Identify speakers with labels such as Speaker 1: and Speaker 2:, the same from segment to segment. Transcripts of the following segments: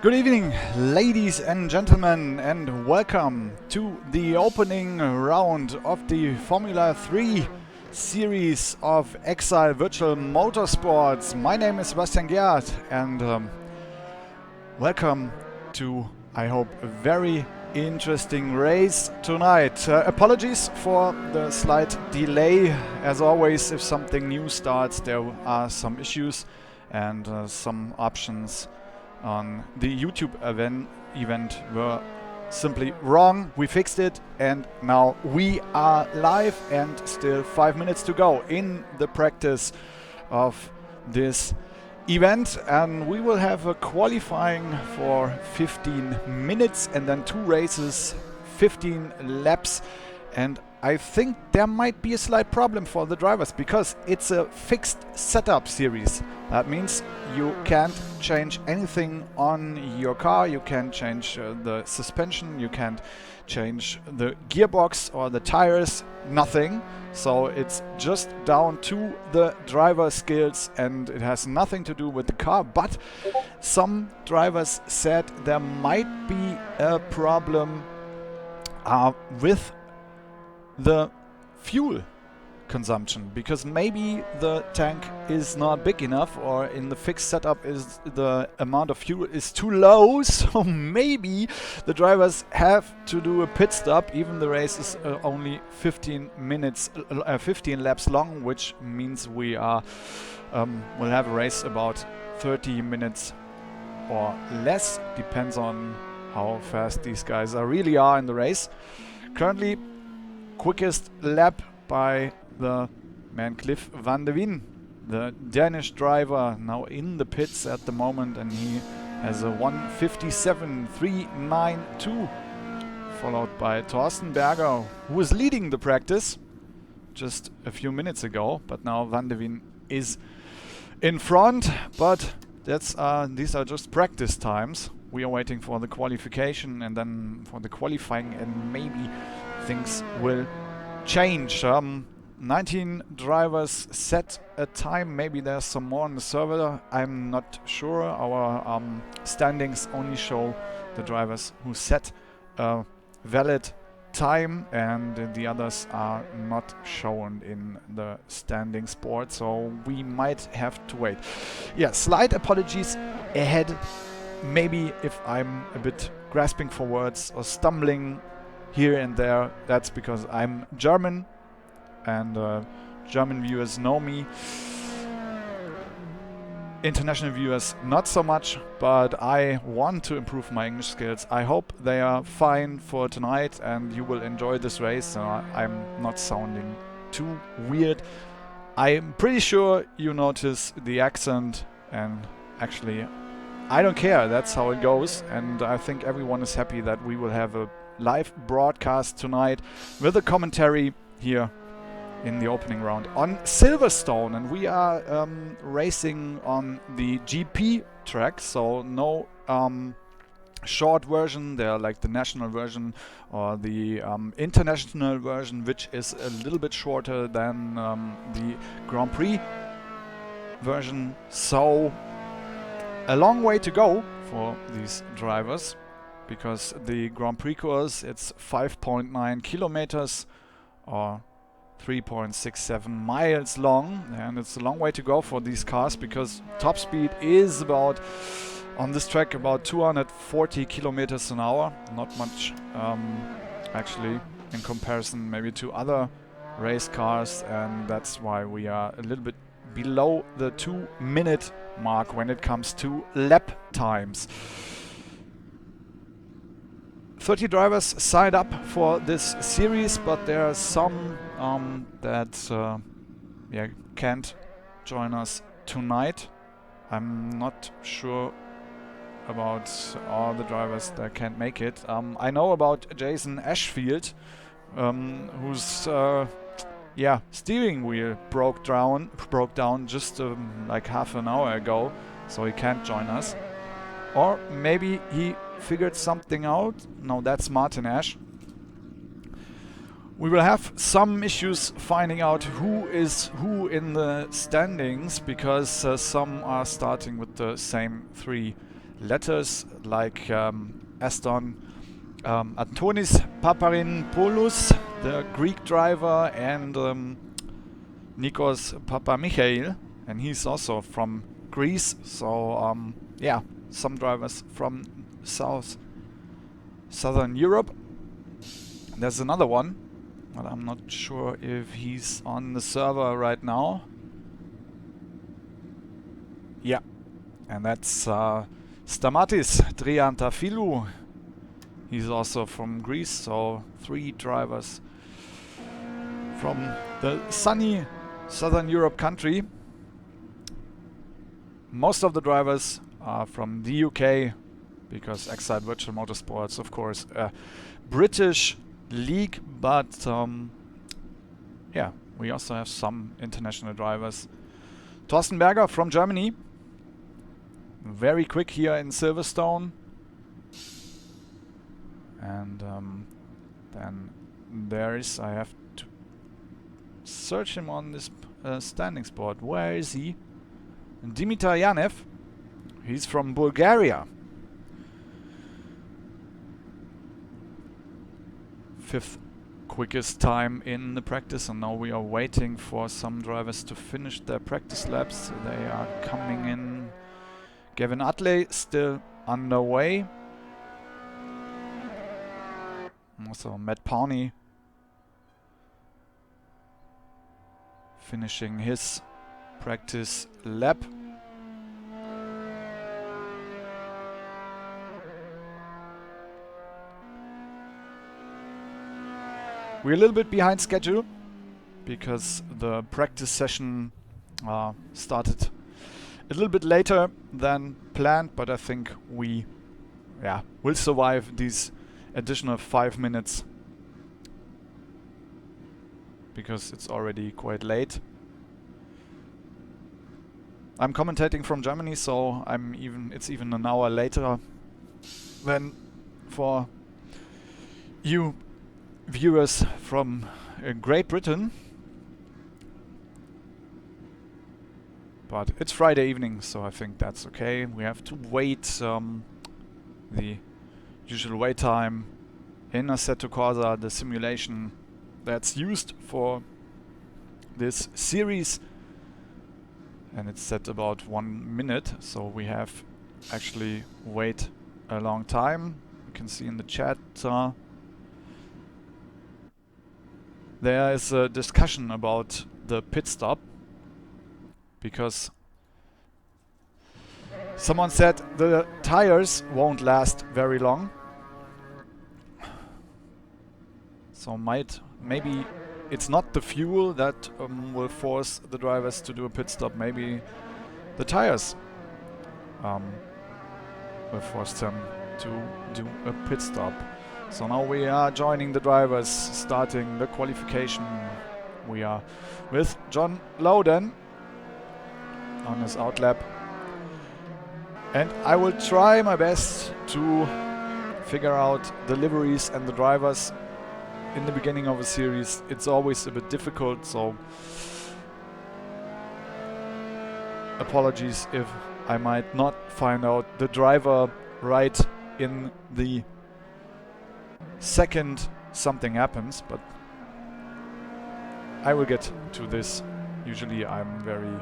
Speaker 1: Good evening, ladies and gentlemen, and welcome to the opening round of the Formula 3 series of Exiled Virtual Motorsports. My name is Sebastian Gerhardt, and welcome to, I hope, a very interesting race tonight. Apologies for the slight delay. As always, if something new starts, there are some issues and some options on the YouTube event were simply wrong. We fixed it and now we are live, and still 5 minutes to go in the practice of this event, and we will have a qualifying for 15 minutes and then 2 races, 15 laps. And I think there might be a slight problem for the drivers because it's a fixed setup series. That means you can't change anything on your car. You can't change the suspension, you can't change the gearbox or the tires, nothing. So it's just down to the driver skills and it has nothing to do with the car. But some drivers said there might be a problem with the fuel consumption, because maybe the tank is not big enough, or in the fixed setup is the amount of fuel is too low, so maybe the drivers have to do a pit stop. Even the race is only 15 laps long, which means we are we'll have a race about 30 minutes or less, depends on how fast these guys really are in the race. Currently quickest lap by the man Cliff van de Wien, the Danish driver, now in the pits at the moment, and he has a 1:57.392, followed by Thorsten Berger, who was leading the practice just a few minutes ago, but now van de Wien is in front. But that's these are just practice times. We are waiting for the qualification and then for the qualifying, and maybe things will change. 19 drivers set a time. Maybe there's some more on the server. I'm not sure. Our standings only show the drivers who set a valid time, and the others are not shown in the standings board, so we might have to wait. Yeah, slight apologies ahead. Maybe if I'm a bit grasping for words or stumbling here and there, that's because I'm German, and German viewers know me. International viewers not so much, but I want to improve my English skills. I hope they are fine for tonight and you will enjoy this race, so I'm not sounding too weird. I'm pretty sure you notice the accent, and actually I don't care, that's how it goes, and I think everyone is happy that we will have a live broadcast tonight with a commentary here in the opening round on Silverstone. And we are racing on the GP track, so no short version there like the national version or the international version, which is a little bit shorter than the Grand Prix version. So a long way to go for these drivers, because the Grand Prix course, it's 5.9 kilometers or 3.67 miles long, and it's a long way to go for these cars, because top speed is about, on this track, about 240 kilometers an hour. Not much actually in comparison maybe to other race cars, and that's why we are a little bit below the 2-minute mark when it comes to lap times. 30 drivers signed up for this series, but there are some that can't join us tonight. I'm not sure about all the drivers that can't make it. I know about Jason Ashfield, whose steering wheel broke down just like half an hour ago, so he can't join us. Or maybe he figured something out. No, that's Martin Ash. We will have some issues finding out who is who in the standings, because some are starting with the same 3 letters like Aston Antonis Paparinopoulos, the Greek driver, and Nikos Papamichail, and he's also from Greece. So yeah, some drivers from Southern Europe. There's another one, but I'm not sure if he's on the server right now. Yeah, and that's Stamatis Triantafilou. He's also from Greece, so 3 drivers from the sunny Southern Europe country. Most of the drivers are from the UK, because Exiled Virtual Motorsports, of course, a British league, but yeah, we also have some international drivers. Thorsten Berger from Germany, very quick here in Silverstone. And then there is, I have to search him on this standings board. Where is he? Dimitar Yanev. He's from Bulgaria. 5th quickest time in the practice, and now we are waiting for some drivers to finish their practice laps. They are coming in. Gavin Utley still underway. Also Matt Pawney finishing his practice lap. We're a little bit behind schedule because the practice session started a little bit later than planned, but I think we will survive these additional 5 minutes because it's already quite late. I'm commentating from Germany, so it's even an hour later than for you viewers from Great Britain. But it's Friday evening, so I think that's okay. We have to wait the usual wait time in Assetto Corsa, the simulation that's used for this series, and it's set about 1 minute, so we have actually wait a long time. You can see in the chat there is a discussion about the pit stop, because someone said the tires won't last very long. So maybe it's not the fuel that will force the drivers to do a pit stop. Maybe the tires will force them to do a pit stop. So now we are joining the drivers, starting the qualification. We are with John Loudon on his outlap, and I will try my best to figure out the liveries and the drivers. In the beginning of a series it's always a bit difficult, so apologies if I might not find out the driver right in the second something happens, but I will get to this. Usually I'm very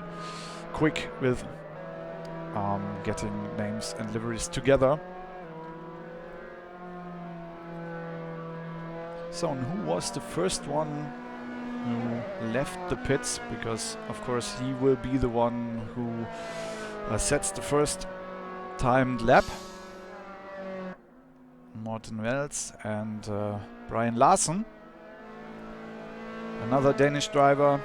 Speaker 1: quick with getting names and liveries together. So, who was the first one who left the pits? Because of course he will be the one who sets the first timed lap. Morten Wells and Brian Larsen, another Danish driver.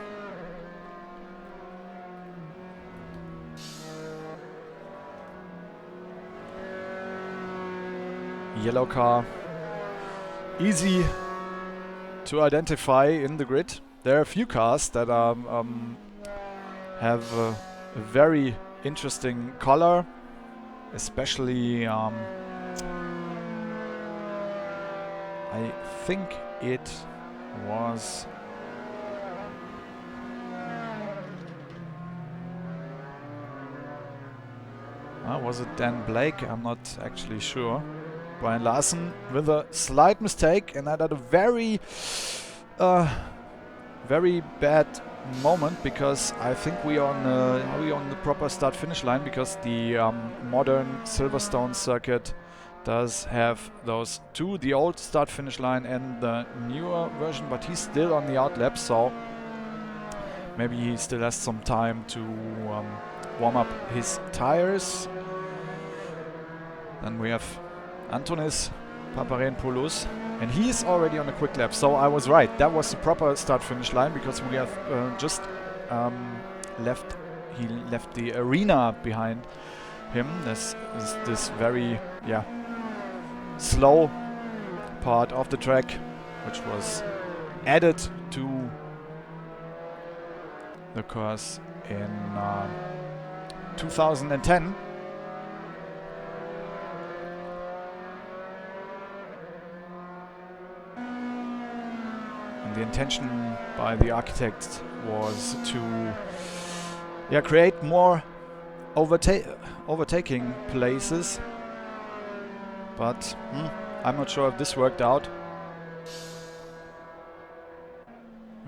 Speaker 1: Yellow car, easy to identify in the grid. There are a few cars that are, have a very interesting color, especially I think it was Was it Dan Blake? I'm not actually sure. Brian Larson with a slight mistake, and that had a very bad moment, because I think we are on the proper start-finish line, because the modern Silverstone circuit does have those two, the old start-finish line and the newer version, but he's still on the outlap, so maybe he still has some time to warm up his tires. Then we have Antonis Paparenopoulos, and he's already on a quick lap, so I was right. That was the proper start-finish line, because we have just left the arena behind him. This is this very slow part of the track, which was added to the course in 2010. And the intention by the architect was to create more overtaking places, but I'm not sure if this worked out.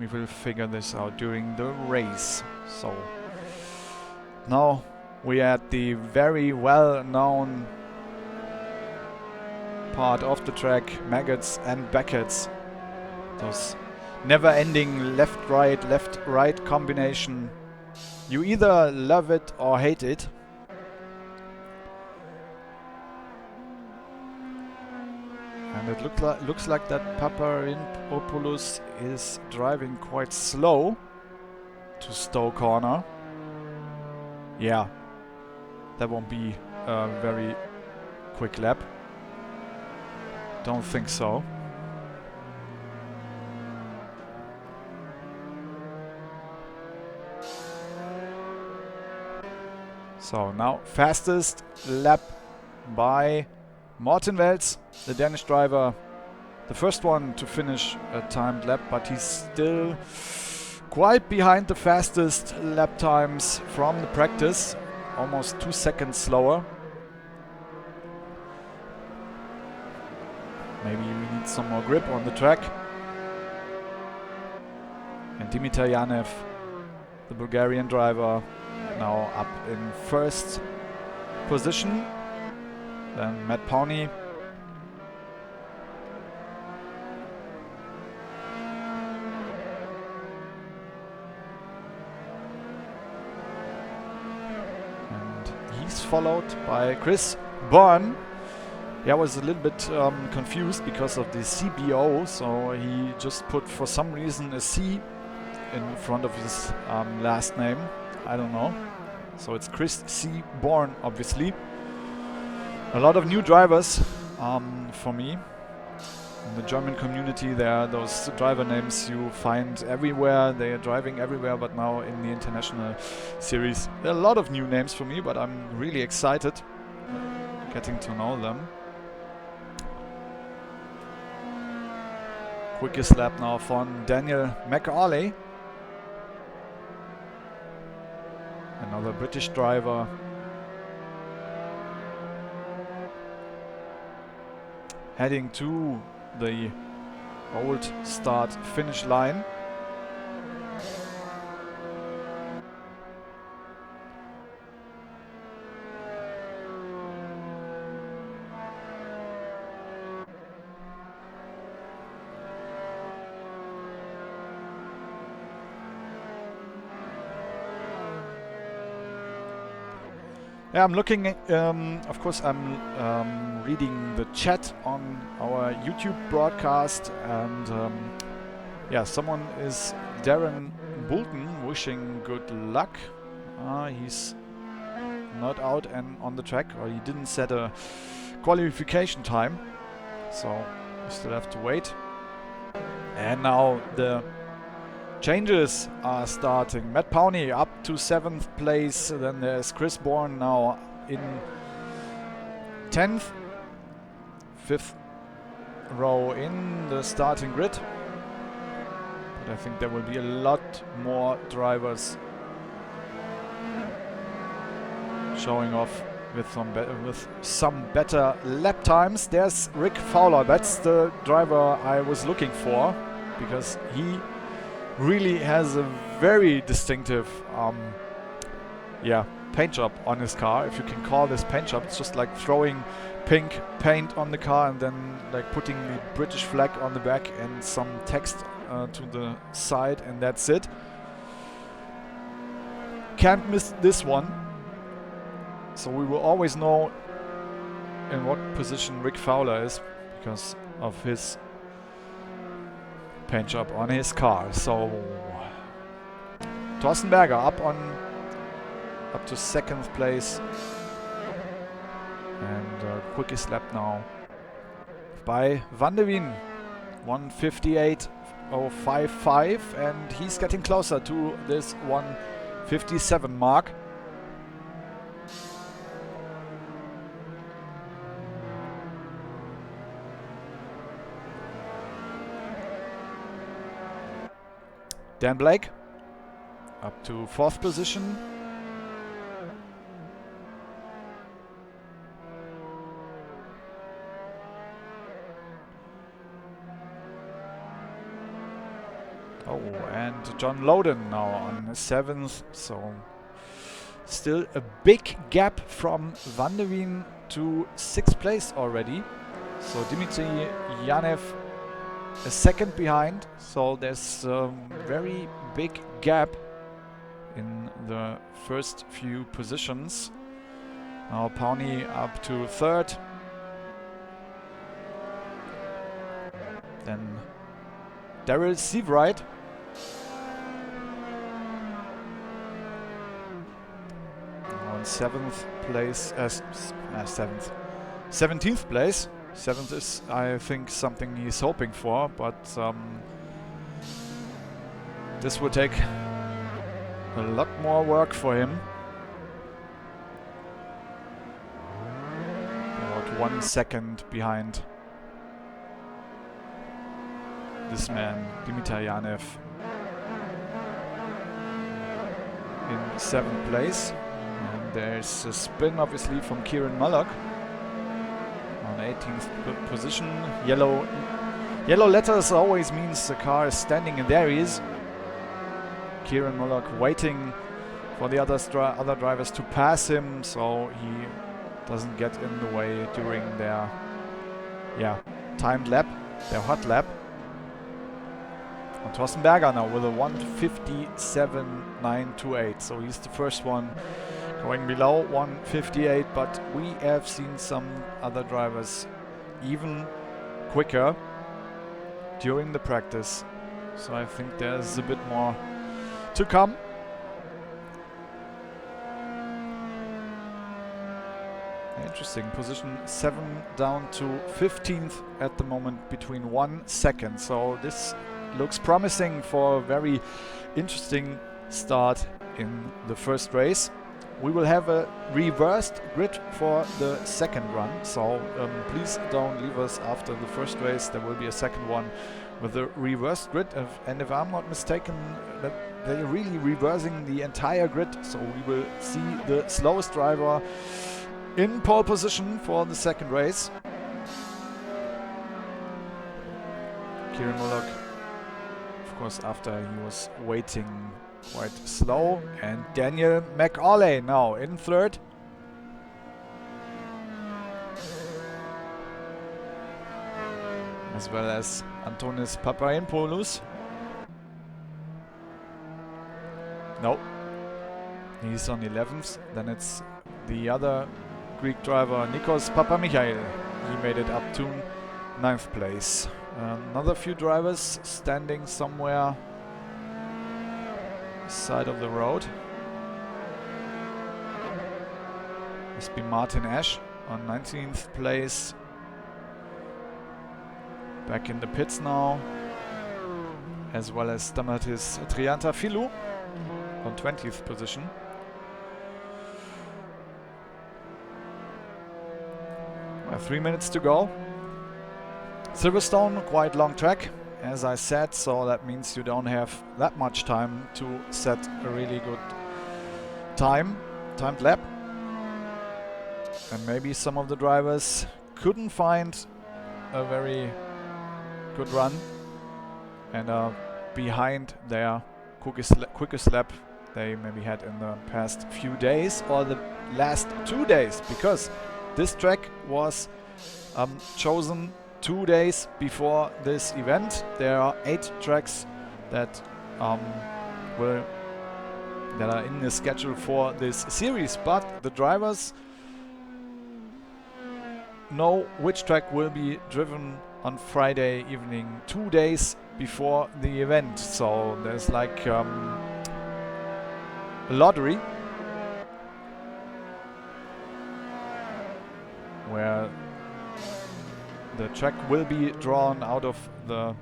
Speaker 1: We will figure this out during the race. So now we are at the very well-known part of the track, maggots and Beckett's. Those never-ending left-right combination. You either love it or hate it. And it looks like that Paparenopoulos is driving quite slow to Stowe corner. Yeah, that won't be a very quick lap. Don't think so. So now fastest lap by Martin Welz, the Danish driver, the first one to finish a timed lap, but he's still quite behind the fastest lap times from the practice, almost 2 seconds slower. Maybe we need some more grip on the track. And Dimitar Yanev, the Bulgarian driver, now up in first position. Then Matt Powney. And he's followed by Chris Byrne. I was a little bit confused because of the CBO, so he just put for some reason a C in front of his last name. I don't know. So it's Chris C. Bourne, obviously. A lot of new drivers for me. In the German community, there are those driver names you find everywhere. They are driving everywhere, but now in the international series, there are a lot of new names for me, but I'm really excited getting to know them. Quickest lap now from Daniel McAuley. Another British driver. Heading to the old start-finish line. Yeah, I'm looking at, of course I'm reading the chat on our YouTube broadcast, and yeah, someone is Darren Boulton wishing good luck. He's not out and on the track, or he didn't set a qualification time, so we still have to wait. And now the changes are starting. Matt Powney up to 7th place. Then there's Chris Bourne now in 10th. 5th row in the starting grid. But I think there will be a lot more drivers showing off with some better lap times. There's Rick Fowler. That's the driver I was looking for, because he really has a very distinctive paint job on his car, if you can call this paint job. It's just like throwing pink paint on the car and then like putting the British flag on the back and some text to the side, and that's it. Can't miss this one. So we will always know in what position Rick Fowler is because of his paint job on his car. So Thorsten Berger up to 2nd place, and quickest lap now by Van de Wien, 1:58.055, and he's getting closer to this 1:57 mark. Dan Blake up to 4th position. Oh, and John Loden now on 7th, so still a big gap from Van de Wien to 6th place already. So Dimitri Yanev a 2nd behind, so there's a very big gap in the first few positions. Now Pawnee up to 3rd. Then Daryl Seavright on 7th place, 17th place. 7th is, I think, something he's hoping for, but this will take a lot more work for him. About 1 second behind this man, Dimitar Yanev, in 7th place. And there's a spin, obviously, from Kieran Mullock on 18th position. Yellow letters always means the car is standing, and there he is. Kieran Mullock waiting for the other drivers to pass him, so he doesn't get in the way during their timed lap, their hot lap. And Thorsten Berger now with a 1:57.928, so he's the first one going below 1:58, but we have seen some other drivers even quicker during the practice, so I think there's a bit more to come. Interesting, position 7 down to 15th at the moment, between 1 second, so this looks promising for a very interesting start in the first race. We will have a reversed grid for the second run, so please don't leave us after the first race. There will be a second one with a reversed grid, and if I'm not mistaken, they're really reversing the entire grid, so we will see the slowest driver in pole position for the second race. Kieran Mullock, of course, after he was waiting quite slow, and Daniel McAuley now in 3rd. As well as Antonis Papagenopoulos. No, he's on 11th. Then it's the other Greek driver, Nikos Papamichail. He made it up to 9th place. Another few drivers standing somewhere side of the road. Must be Martin Ash on 19th place. Back in the pits now. As well as Stamatis Triantafylou on 20th position. Well, 3 minutes to go. Silverstone, quite long track, as I said, so that means you don't have that much time to set a really good timed lap. And maybe some of the drivers couldn't find a very good run and are behind their quickest lap they maybe had in the past few days or the last 2 days, because this track was chosen 2 days before this event. There are 8 tracks that are in the schedule for this series, but the drivers know which track will be driven on Friday evening, 2 days before the event. So there's like a lottery where the track will be drawn out of the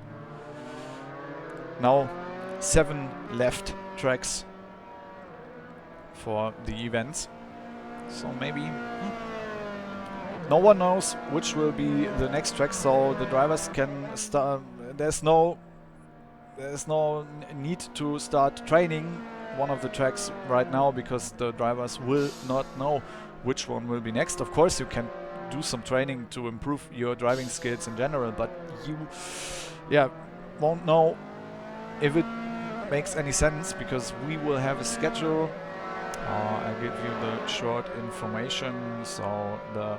Speaker 1: now 7 left tracks for the events. So maybe no one knows which will be the next track, so the drivers can start. There's no need to start training one of the tracks right now, because the drivers will not know which one will be next. Of course, you can do some training to improve your driving skills in general, but you won't know if it makes any sense, because we will have a schedule. I'll give you the short information. So the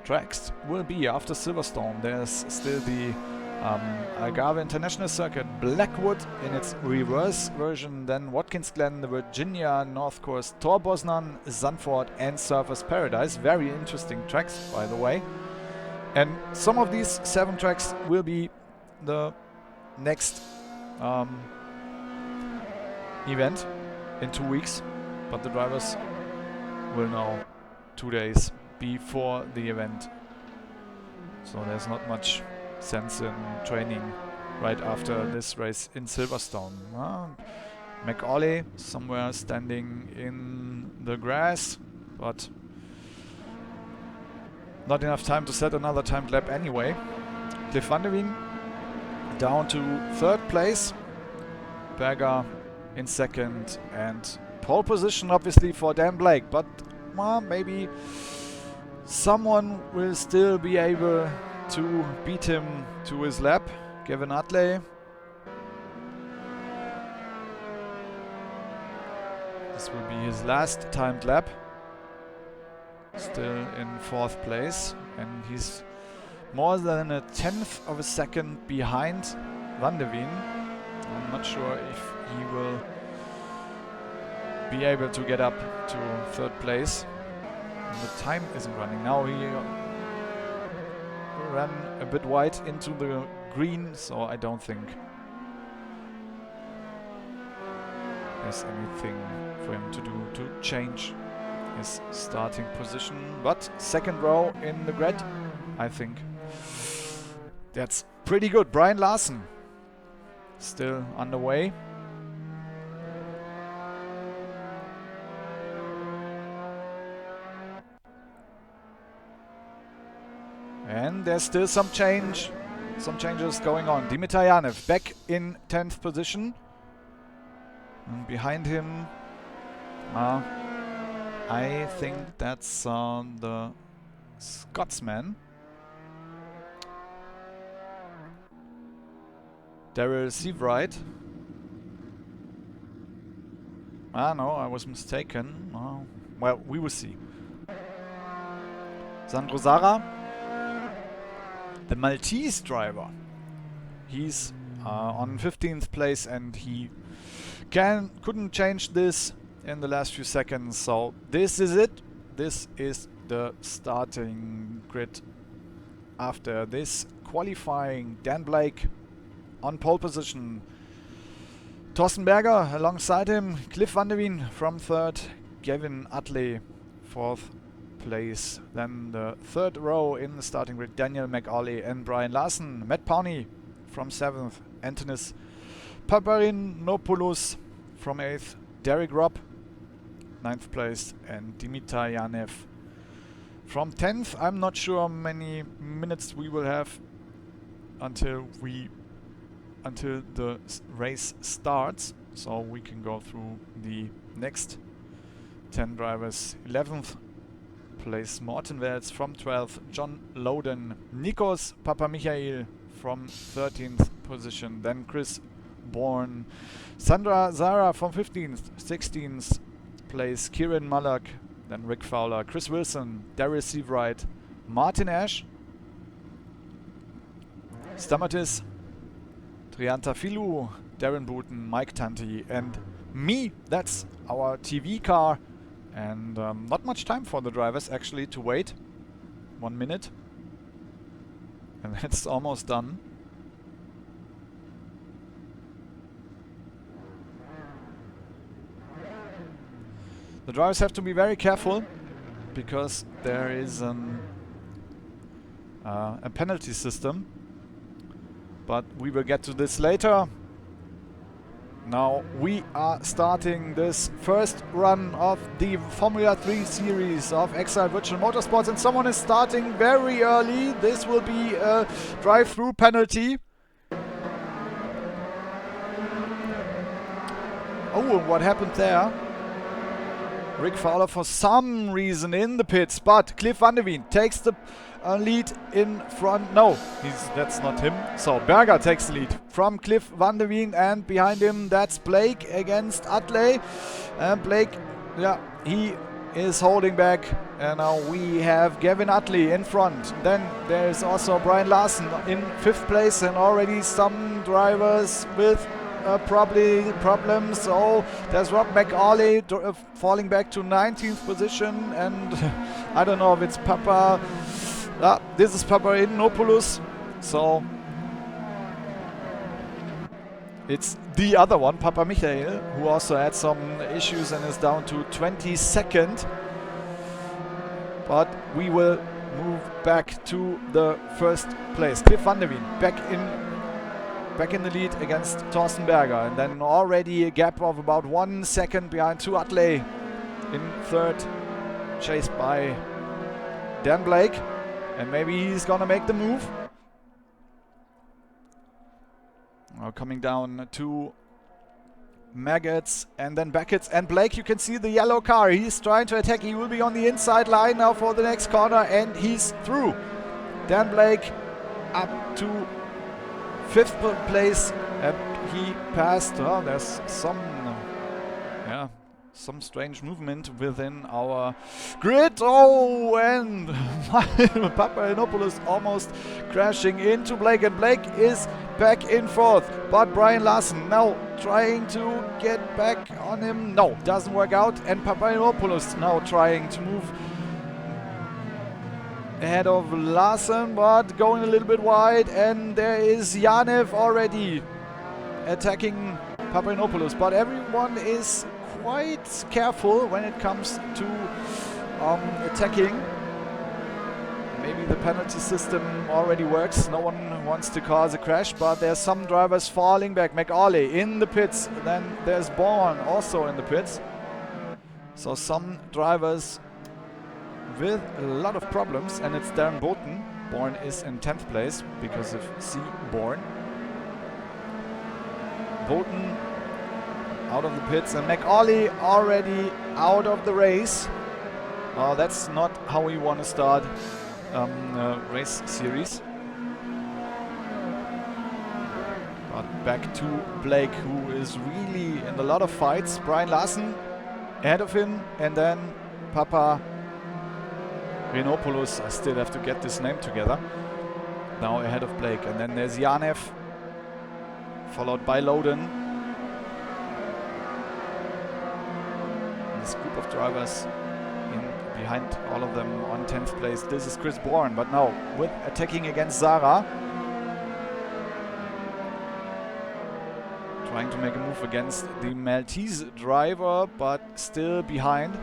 Speaker 1: tracks will be after Silverstone. There's still the Algarve International Circuit, Blackwood in its reverse version, then Watkins Glen, the Virginia North Course, Tor Bosnan, Zandvoort and Surfers Paradise. Very interesting tracks, by the way. And some of these 7 tracks will be the next event in 2 weeks, but the drivers will know 2 days before the event. So there's not much sense in training right after this race in Silverstone. McAuley somewhere standing in the grass, but not enough time to set another timed lap anyway. Cliff van der Wien down to 3rd place. Berger in 2nd, and pole position obviously for Dan Blake, but maybe someone will still be able to beat him to his lap. Gavin Utley. This will be his last timed lap. Still in 4th place, and he's more than a 1/10 of a second behind Van der Wien. I'm not sure if he will be able to get up to 3rd place. And the time isn't running. Now he ran a bit wide into the green, so I don't think there's anything for him to do to change his starting position. But 2nd row in the grid, I think that's pretty good. Brian Larson still underway. And there's still some changes going on. Dimitar Janev back in 10th position. And behind him, I think that's the Scotsman. Daryl Seabright. No, I was mistaken. Well, we will see. Sandro Sara, the Maltese driver. He's on 15th place, and he couldn't change this in the last few seconds. So this is it. This is the starting grid after this qualifying. Dan Blake on pole position. Thorsten Berger alongside him. Cliff van der Wien from 3rd. Gavin Utley 4th place. Then the 3rd row in the starting grid, Daniel McAuley and Brian Larson. Matt Powney from 7th. Antonis Paparinopoulos from 8th. Derek Robb 9th place, and Dimitar Janev from 10th. I'm not sure how many minutes we will have until the race starts, so we can go through the next 10 drivers. 11th place Morten Wels. From 12th, John Loden. Nikos Papamichael from 13th position. Then Chris Bourne. Sandra Zara from 15th. 16th place Kieran Malak. Then Rick Fowler. Chris Wilson. Darius Seavright. Martin Ash. Stamatis. Trianta Filu. Darren Booten. Mike Tanti. And me. That's our TV car. And not much time for the drivers actually to wait. 1 minute. And it's almost done. The drivers have to be very careful because there is a penalty system. But we will get to this later. Now we are starting this first run of the Formula 3 series of Exiled Virtual Motorsports, and someone is starting very early. This will be a drive-through penalty. Oh, what happened there? Rick Fowler for some reason in the pits, but Cliff Van der Veen takes the lead in front. No, that's not him. So Berger takes the lead from Cliff Van der Veen, and behind him that's Blake against Utley. Blake, yeah, he is holding back, and now we have Gavin Utley in front. Then there's also Brian Larson in 5th place, and already some drivers with probably problems. So there's Rob McAuley falling back to 19th position, and I don't know if it's Papa. This is Papainopoulos, so it's the other one, Papa Michael, who also had some issues and is down to 22nd. But we will move back to the first place. Cliff Van der Veen back in the lead against Thorsten Berger, and then already a gap of about 1 second behind to Utley in 3rd, chased by Dan Blake, and maybe he's gonna make the move. Now coming down to Maggots and then Beckett's and Blake. You can see the yellow car. He's trying to attack. He will be on the inside line now for the next corner, and he's through. Dan Blake up to 5th place, and he passed. Oh, there's some strange movement within our grid. Oh, and Papainopoulos almost crashing into Blake, and Blake is back in 4th. But Brian Larson now trying to get back on him. No, doesn't work out. And Papainopoulos now trying to move ahead of Larson, but going a little bit wide. And there is Yanev already attacking Papainopoulos. But everyone is quite careful when it comes to attacking. Maybe the penalty system already works. No one wants to cause a crash, but there's some drivers falling back. McAuley in the pits. Then there's Bourne also in the pits. So some drivers with a lot of problems, and it's Darren Booten. Bourne is in 10th place because of C. Bourne. Booten out of the pits, and McAuley already out of the race. That's not how we want to start race series. But back to Blake, who is really in a lot of fights. Brian Larson ahead of him, and then Papainopoulos, I still have to get this name together, now ahead of Blake. And then there's Yanev, followed by Loden. This group of drivers behind all of them on 10th place. This is Chris Bourne, but now with attacking against Zara. Trying to make a move against the Maltese driver, but still behind.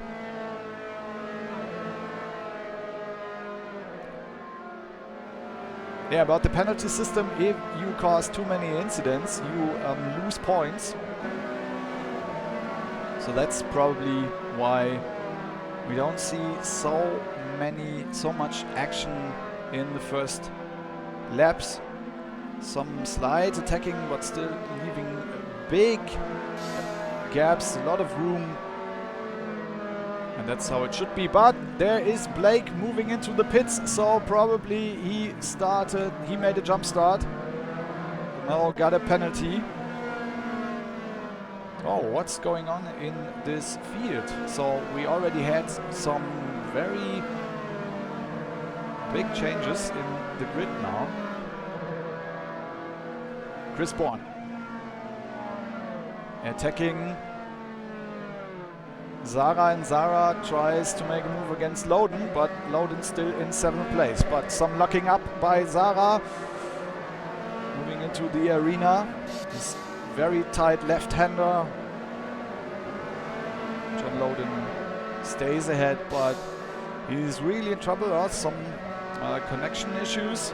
Speaker 1: Yeah, about the penalty system, if you cause too many incidents, you lose points. So that's probably why we don't see so much action in the first laps. Some slight attacking, but still leaving big gaps, a lot of room And that's how it should be. But there is Blake moving into the pits, so probably he made a jump start. Now got a penalty. Oh, what's going on in this field? So we already had some very big changes in the grid now. Chris Bourne attacking Zara, and Zara tries to make a move against Loden, but Loden's still in 7th place. But some locking up by Zara. Moving into the arena. This very tight left-hander. John Loden stays ahead, but he's really in trouble. Some connection issues.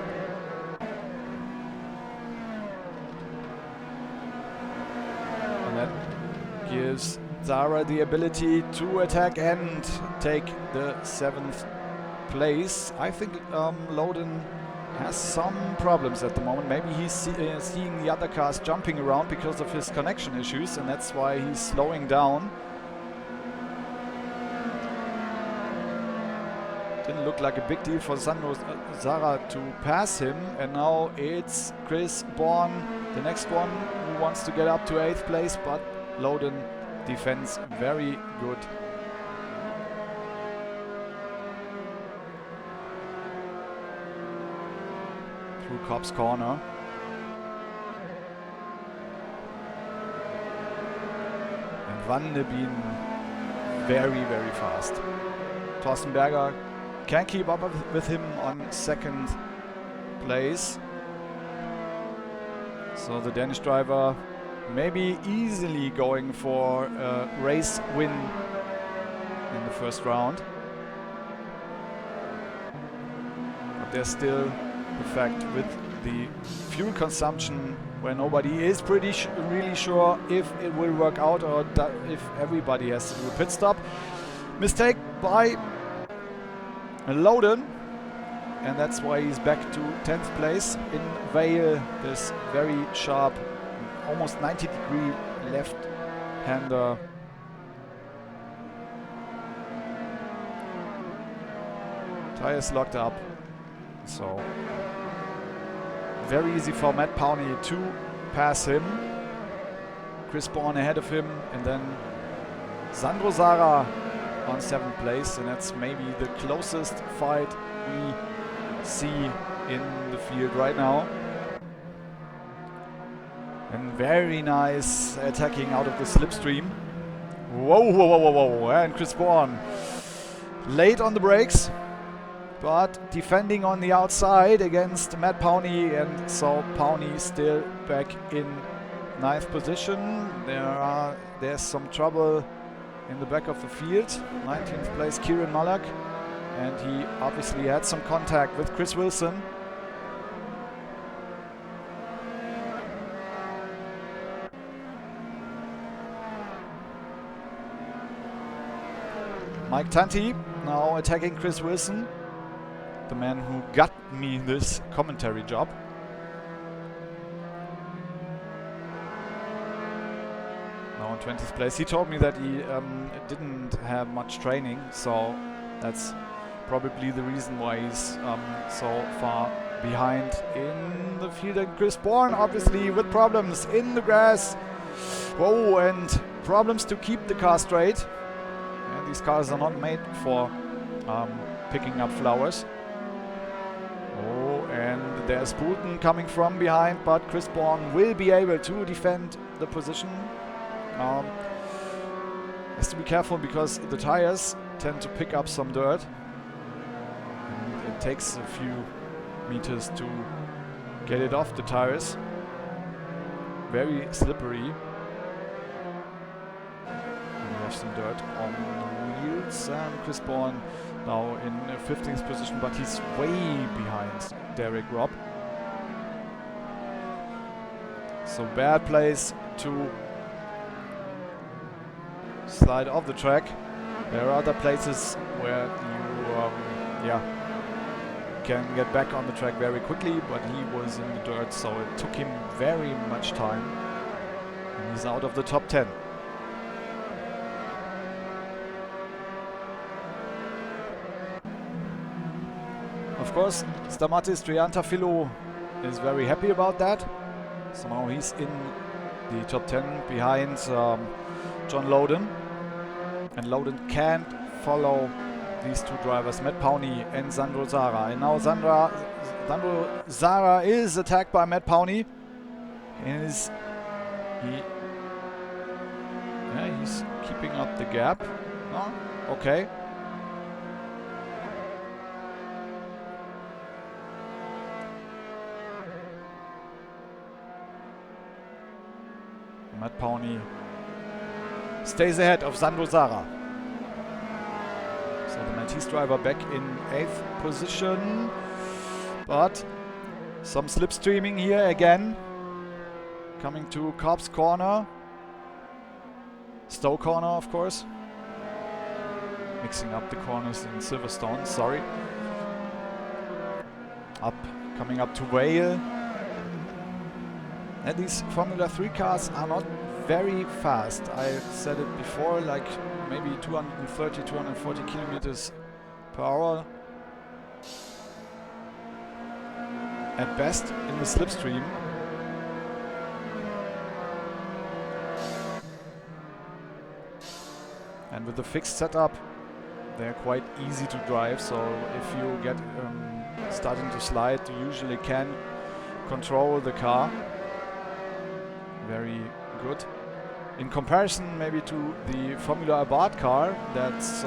Speaker 1: And that gives Zara the ability to attack and take the 7th place. I think Loden has some problems at the moment. Maybe he's seeing the other cars jumping around because of his connection issues, and that's why he's slowing down. Didn't look like a big deal for Zara to pass him, and now it's Chris Bourne, the next one, who wants to get up to 8th place, but Loden defends very good. Through Cobb's corner. And Van de Bien very, very fast. Thorsten Berger can keep up with him on 2nd place. So the Danish driver maybe easily going for a race win in the 1st round. But there's still the fact with the fuel consumption where nobody is really sure if it will work out or if everybody has to do a pit stop. Mistake by Loden, and that's why he's back to 10th place. In Vale, this very sharp, almost 90-degree left-hander. Tires locked up, so very easy for Matt Powney to pass him. Chris Bourne ahead of him, and then Sandro Zara on 7th place, and that's maybe the closest fight we see in the field right now. And very nice attacking out of the slipstream. Whoa, whoa, whoa, whoa, whoa. And Chris Bourne late on the brakes, but defending on the outside against Matt Powney, and so Powney still back in 9th position. There's some trouble in the back of the field. 19th place Kieran Malak, and he obviously had some contact with Chris Wilson. Mike Tanti now attacking Chris Wilson, the man who got me this commentary job. Now in 20th place. He told me that he didn't have much training, so that's probably the reason why he's so far behind in the field. And Chris Bourne obviously with problems in the grass. Whoa, and problems to keep the car straight. And these cars are not made for picking up flowers. Oh, and there's Boulton coming from behind, but Chris Bourne will be able to defend the position. Has to be careful because the tires tend to pick up some dirt. And it takes a few meters to get it off the tires. Very slippery. Some dirt on the wheels, and Chris Bourne now in 15th position, but he's way behind Derek Robb. So bad place to slide off the track. There are other places where you can get back on the track very quickly, but he was in the dirt, so it took him very much time, and he's out of the top 10. Of course, Stamatis Triantafilo is very happy about that. Somehow he's in the top 10 behind John Loden. And Loden can't follow these two drivers, Matt Powney and Sandro Zara. And now Sandro Zara is attacked by Matt Powney. And he's keeping up the gap. Oh, okay. Matt Powney stays ahead of Sandro Zara. So the Maltese driver back in 8th position. But some slipstreaming here again. Coming to Cobb's corner. Stowe corner, of course. Mixing up the corners in Silverstone, sorry. Coming up to Vale. And these Formula 3 cars are not very fast. I said it before, like maybe 230, 240 kilometers per hour at best in the slipstream. And with the fixed setup, they're quite easy to drive. So if you get starting to slide, you usually can control the car. Very good. In comparison maybe to the Formula Abarth car that's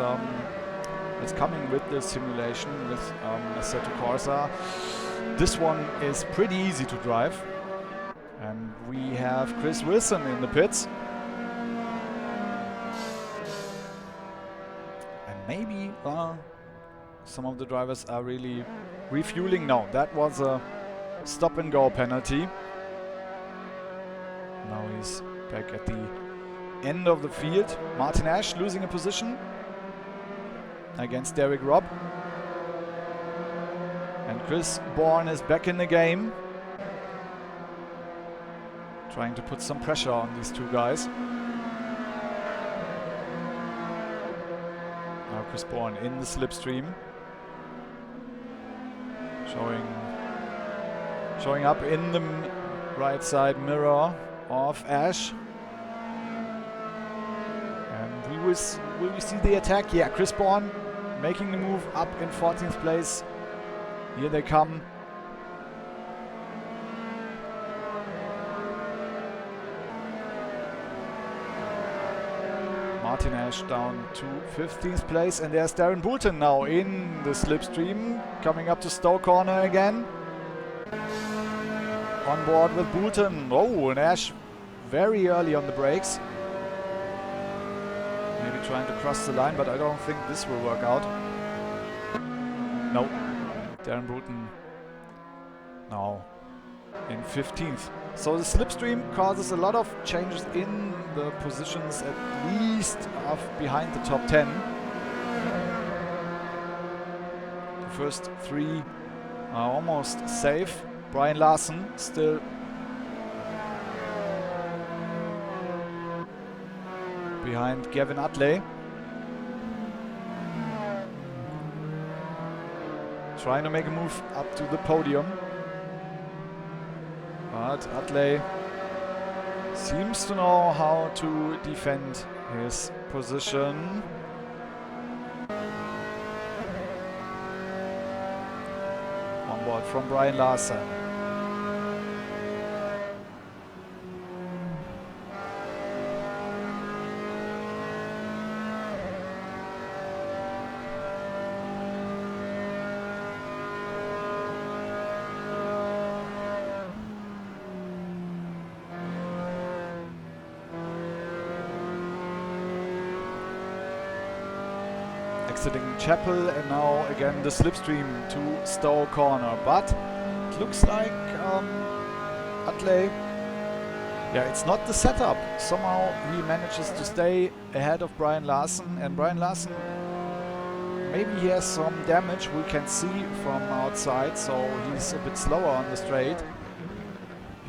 Speaker 1: coming with the simulation with Assetto Corsa, this one is pretty easy to drive. And we have Chris Wilson in the pits. And maybe some of the drivers are really refueling now. That was a stop and go penalty. Now he's back at the end of the field. Martin Ash losing a position against Derek Robb. And Chris Bourne is back in the game. Trying to put some pressure on these two guys. Now Chris Bourne in the slipstream. Showing up in the right side mirror of Ash. And will we see the attack? Yeah, Chris Bourne making the move up in 14th place. Here they come. Martin Ash down to 15th place, and there's Darren Boulton now in the slipstream, coming up to Stowe corner again. On board with Boulton. Oh, and Ash very early on the brakes. Maybe trying to cross the line, but I don't think this will work out. No. Darren Boulton now in 15th. So the slipstream causes a lot of changes in the positions, at least of behind the top 10. The first three are almost safe. Brian Larson still behind Gavin Utley. Trying to make a move up to the podium. But Utley seems to know how to defend his position. On board from Brian Larson. Exiting Chapel, and now again the slipstream to Stowe corner. But it looks like Utley, yeah, it's not the setup. Somehow he manages to stay ahead of Brian Larson, and Brian Larson, maybe he has some damage we can see from outside, so he's a bit slower on the straight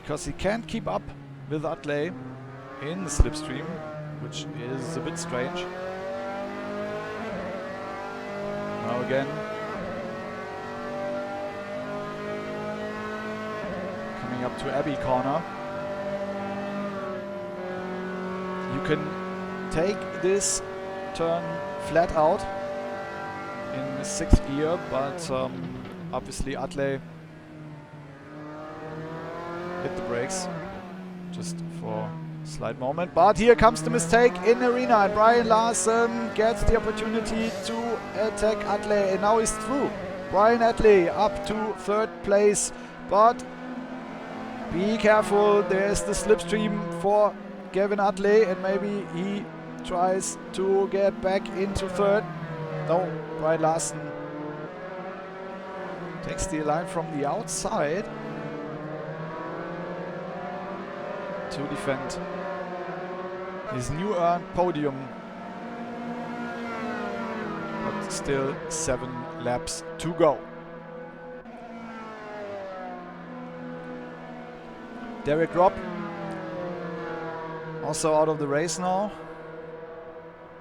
Speaker 1: because he can't keep up with Utley in the slipstream, which is a bit strange. Now again, up to Abbey corner. You can take this turn flat out in the 6th gear, but obviously Utley hit the brakes just for a slight moment. But here comes the mistake in arena, and Brian Larson gets the opportunity to attack Utley, and now he's through. Brian Utley up to 3rd place, but be careful, there's the slipstream for Gavin Utley, and maybe he tries to get back into 3rd. No, Brian Larson takes the line from the outside to defend his new earned podium. But still 7 laps to go. Derek Robb also out of the race now.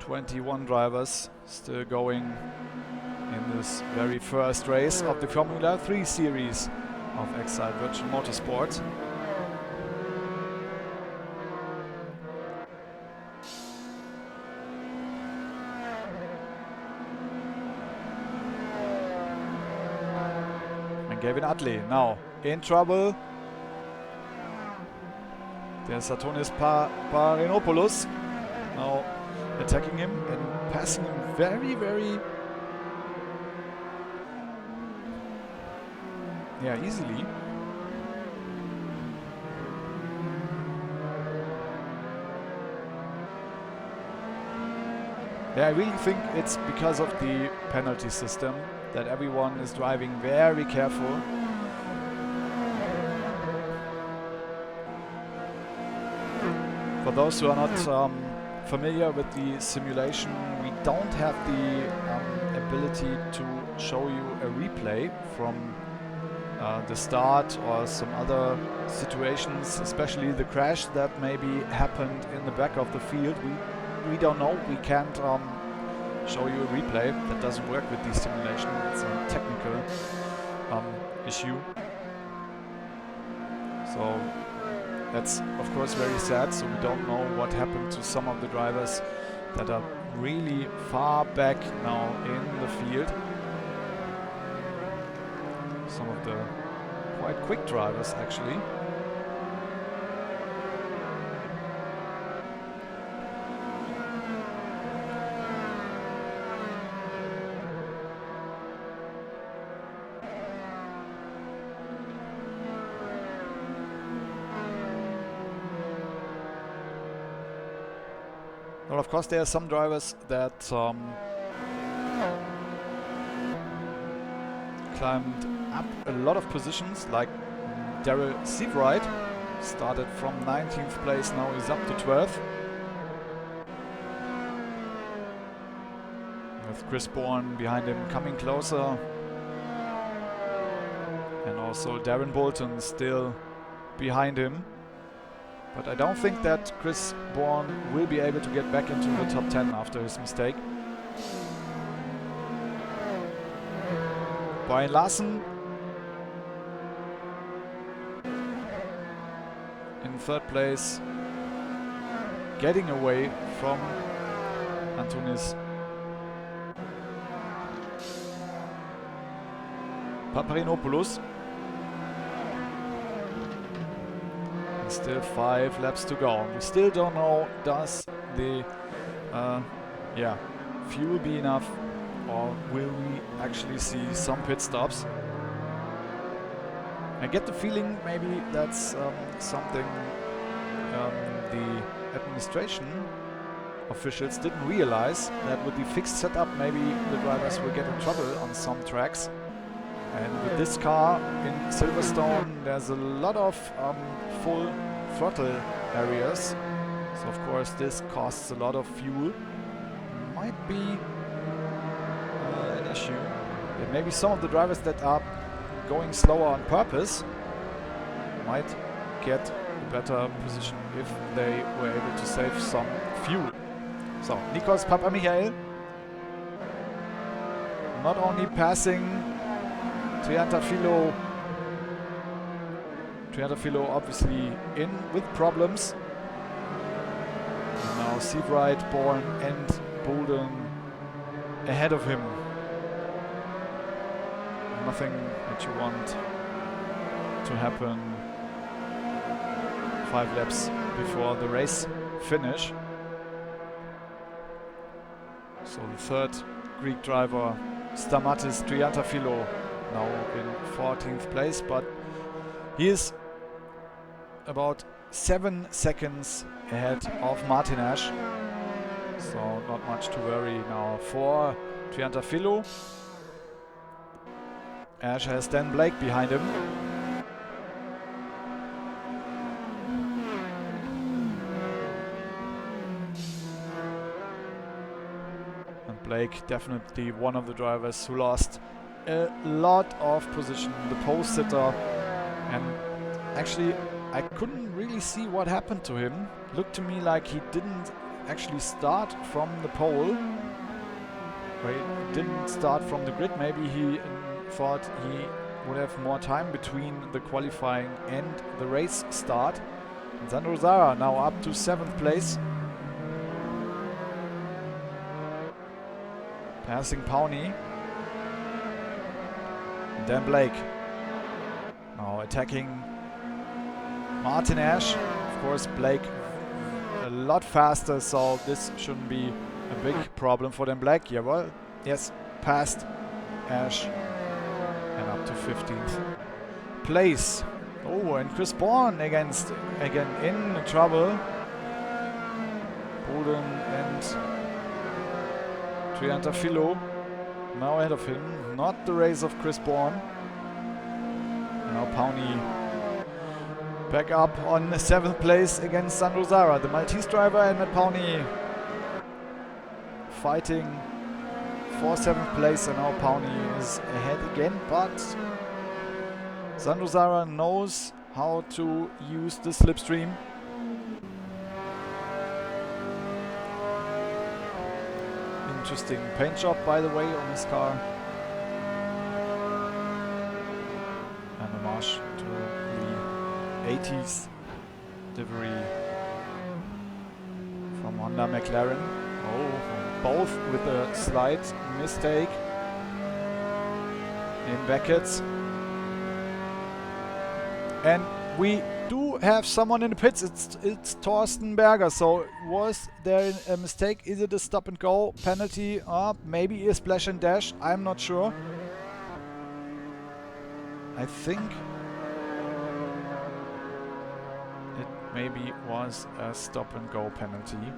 Speaker 1: 21 drivers still going in this very first race of the Formula 3 series of Exiled Virtual Motorsport. And Gavin Utley now in trouble. There's Satonis Parinopoulos now attacking him and passing him very, very easily. Yeah, I really think it's because of the penalty system that everyone is driving very careful. For those who are not familiar with the simulation, we don't have the ability to show you a replay from the start or some other situations, especially the crash that maybe happened in the back of the field. We don't know. We can't show you a replay. That doesn't work with the simulation. It's a technical issue. So that's of course very sad. So we don't know what happened to some of the drivers that are really far back now in the field. Some of the quite quick drivers actually. Well, of course there are some drivers that climbed up a lot of positions, like Daryl Seabright started from 19th place, now he's up to 12th. With Chris Bourne behind him coming closer. And also Darren Bolton still behind him. But I don't think that Chris Bourne will be able to get back into the top 10 after his mistake. Brian Larson in 3rd place, getting away from Antonis Paparinopoulos. And still 5 laps to go. We still don't know, does the fuel be enough, or will we actually see some pit stops? I get the feeling maybe that's something the administration officials didn't realize, that with the fixed setup maybe the drivers will get in trouble on some tracks. And with this car in Silverstone there's a lot of full throttle areas, so of course this costs a lot of fuel. Might be an issue. And maybe some of the drivers that are going slower on purpose might get a better position if they were able to save some fuel. So Nikos Papamichael not only passing Triantafilo Triantafilo obviously in with problems. And now Seabright, Bourne and Bolden ahead of him. Nothing that you want to happen 5 laps before the race finish. So the third Greek driver, Stamatis Triantafilo, now in 14th place, but he is about 7 seconds ahead of Martin Ash. So not much to worry now for Triantafilo. Ash has Dan Blake behind him. And Blake definitely one of the drivers who lost a lot of position, the pole sitter. And actually I couldn't really see what happened to him. Looked to me like he didn't actually start from the pole. Or he didn't start from the grid. Maybe he thought he would have more time between the qualifying and the race start. And Sandro Zara now up to 7th place. Passing Pawnee. And then Blake. Now attacking Martin Ash. Of course Blake a lot faster, so this shouldn't be a big problem for Dan Blake. Yeah, well, yes, past Ash. And up to 15th place. Oh, and Chris Bourne again in trouble. Bolden and Triantafilo now ahead of him. Not the race of Chris Bourne. Now Pawnee back up on 7th place against Sandro Zara. The Maltese driver and Matt Pawnee fighting for 7th place, and now Pawnee is ahead again, but Sandro Zara knows how to use the slipstream. Interesting paint job, by the way, on his car. And homage to the 80s livery from Honda McLaren. Oh, both with a slight mistake in Beckett's. And we do have someone in the pits. It's Thorsten Berger. So was there a mistake? Is it a stop and go penalty? Maybe a splash and dash. I'm not sure. I think it maybe was a stop and go penalty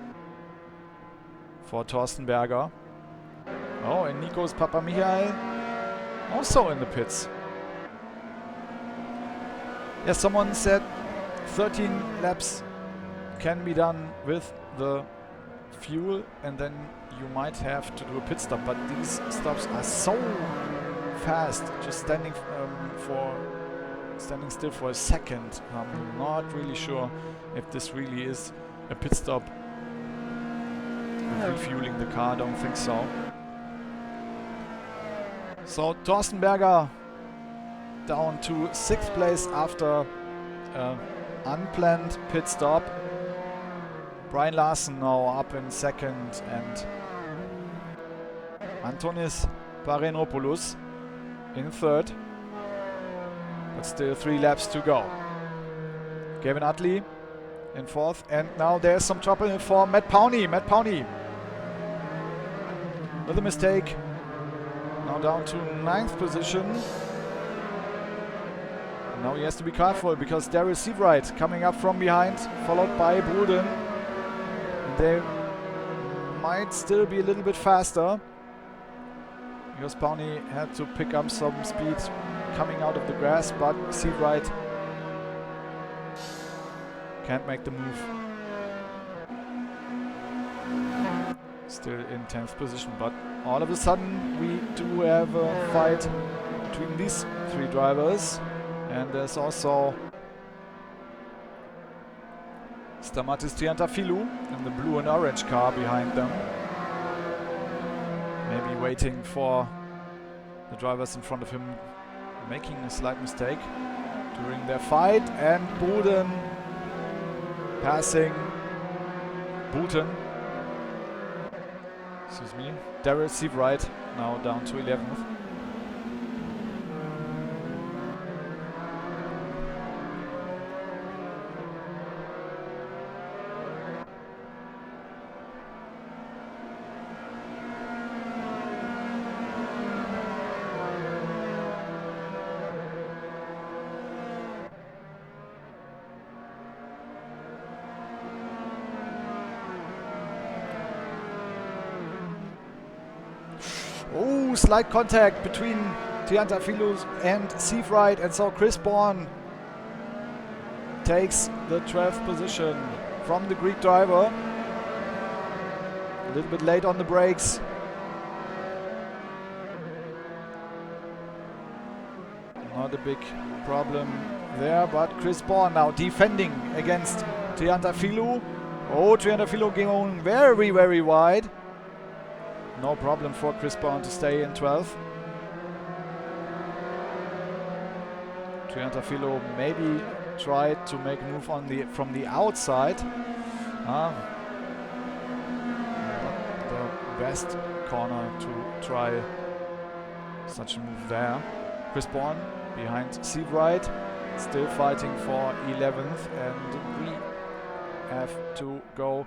Speaker 1: for Thorsten Berger. Oh, and Nikos Papamichael also in the pits. Yeah, someone said 13 laps can be done with the fuel and then you might have to do a pit stop, but these stops are so fast, just standing still for a second. I'm not really sure if this really is a pit stop. Refueling the car, don't think so. So Thorsten Berger down to 6th place after unplanned pit stop. Brian Larson now up in 2nd, and Antonis Parenopoulos in 3rd. But still 3 laps to go. Gavin Utley in 4th, and now there's some trouble for Matt Pawnee. Matt Pawnee with a mistake. Now down to 9th position. And now he has to be careful because Daryl Seabright coming up from behind, followed by Bolden. And they might still be a little bit faster because Pawnee had to pick up some speed coming out of the grass, but Seabright can't make the move. Still in 10th position, but all of a sudden we do have a fight between these 3 drivers, and there's also Stamatis Triantafilo in the blue and orange car behind them, maybe waiting for the drivers in front of him making a slight mistake during their fight, and Buden passing Buten. Excuse me. Darrell Seabright now down to 11th. Oh, slight contact between Triantafylou and Seabright, and so Chris Bourne takes the 12th position from the Greek driver. A little bit late on the brakes. Not a big problem there, but Chris Bourne now defending against Triantafylou. Oh, Triantafylou going very, very wide. No problem for Chris Bourne to stay in 12th. Triantafylou maybe tried to make a move on from the outside. Not the best corner to try such a move there. Chris Bourne behind Seabright, still fighting for 11th, and we have to go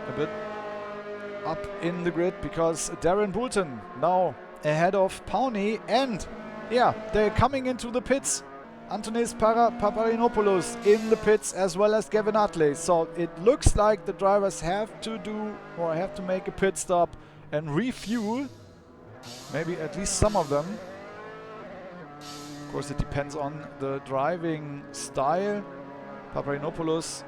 Speaker 1: a bit up in the grid because Darren Boulton now ahead of Pawnee, and yeah, they're coming into the pits. Antonis Paparinopoulos in the pits, as well as Gavin Utley. So it looks like the drivers have to do or have to make a pit stop and refuel. Maybe at least some of them. Of course, it depends on the driving style. Paparinopoulos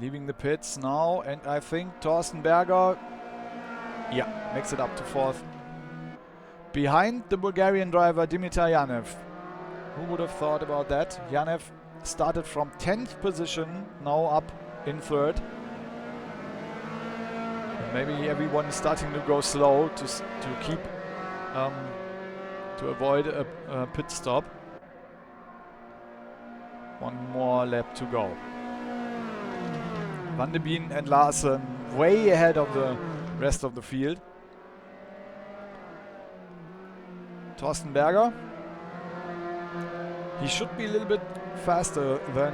Speaker 1: leaving the pits now, and I think Thorsten Berger, yeah, makes it up to 4th. Behind the Bulgarian driver Dimitar Yanev. Who would have thought about that? Yanev started from 10th position, now up in 3rd. Maybe everyone is starting to go slow to keep to avoid a pit stop. One more lap to go. Van de Bien and Larsen way ahead of the rest of the field. Thorsten Berger. He should be a little bit faster than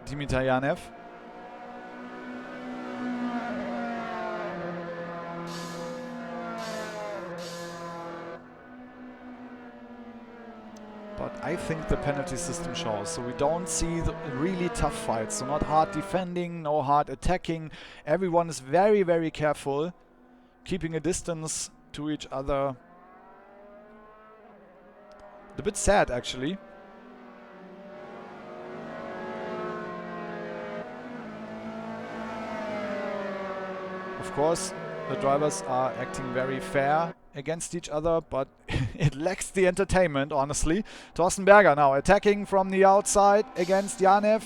Speaker 1: Dimitar Yanev. But I think the penalty system shows, so we don't see the really tough fights. So not hard defending, no hard attacking. Everyone is very, very careful, keeping a distance to each other. A bit sad, actually. Of course, the drivers are acting very fair against each other, but it lacks the entertainment, honestly. Thorsten Berger now attacking from the outside against Yanev.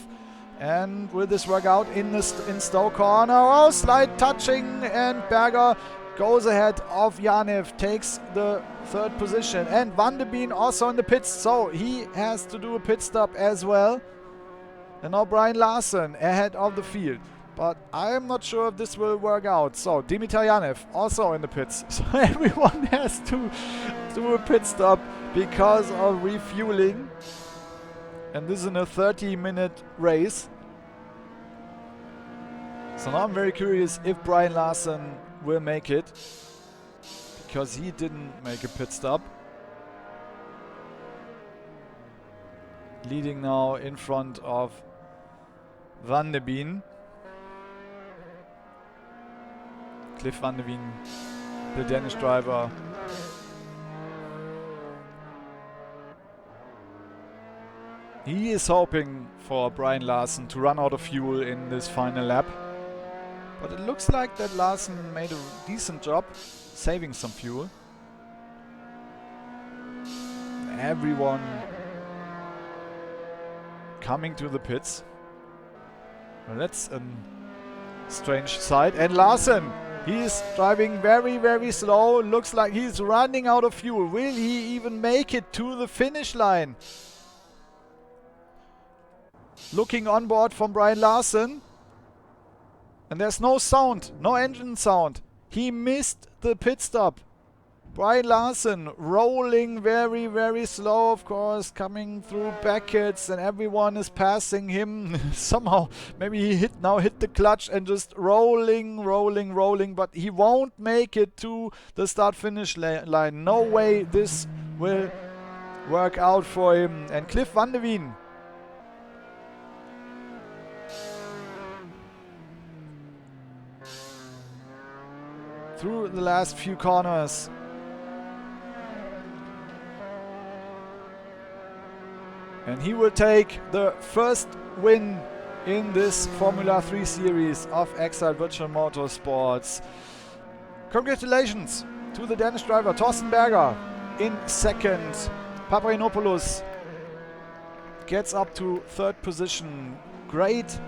Speaker 1: And will this work out in Stowe corner? Oh, slight touching, and Berger goes ahead of Yanev, takes the 3rd position. And Van de Bien also in the pits, so he has to do a pit stop as well. And now Brian Larsen ahead of the field. But I am not sure if this will work out. So Dimitar Yanev also in the pits. So everyone has to do a pit stop because of refueling. And this is in a 30-minute race. So now I'm very curious if Brian Larsen will make it, because he didn't make a pit stop. Leading now in front of Van de Bien. Cliff Van de Bien, the Danish driver. He is hoping for Brian Larsen to run out of fuel in this final lap. But it looks like that Larsen made a decent job saving some fuel. Everyone coming to the pits. Well, that's a strange sight. And Larsen, he is driving very, very slow. Looks like he's running out of fuel. Will he even make it to the finish line? Looking on board from Brian Larsen. And there's no sound, no engine sound. He missed the pit stop. Brian Larsen rolling very, very slow, of course, coming through Beckett, and everyone is passing him. Somehow, maybe he hit the clutch and just rolling, but he won't make it to the start-finish line. No way this will work out for him. And Cliff van de Wien, through the last few corners. And he will take the first win in this Formula 3 series of Exiled Virtual Motorsports. Congratulations to the Danish driver Thorsten Berger in second. Paparinopoulos gets up to third position. Great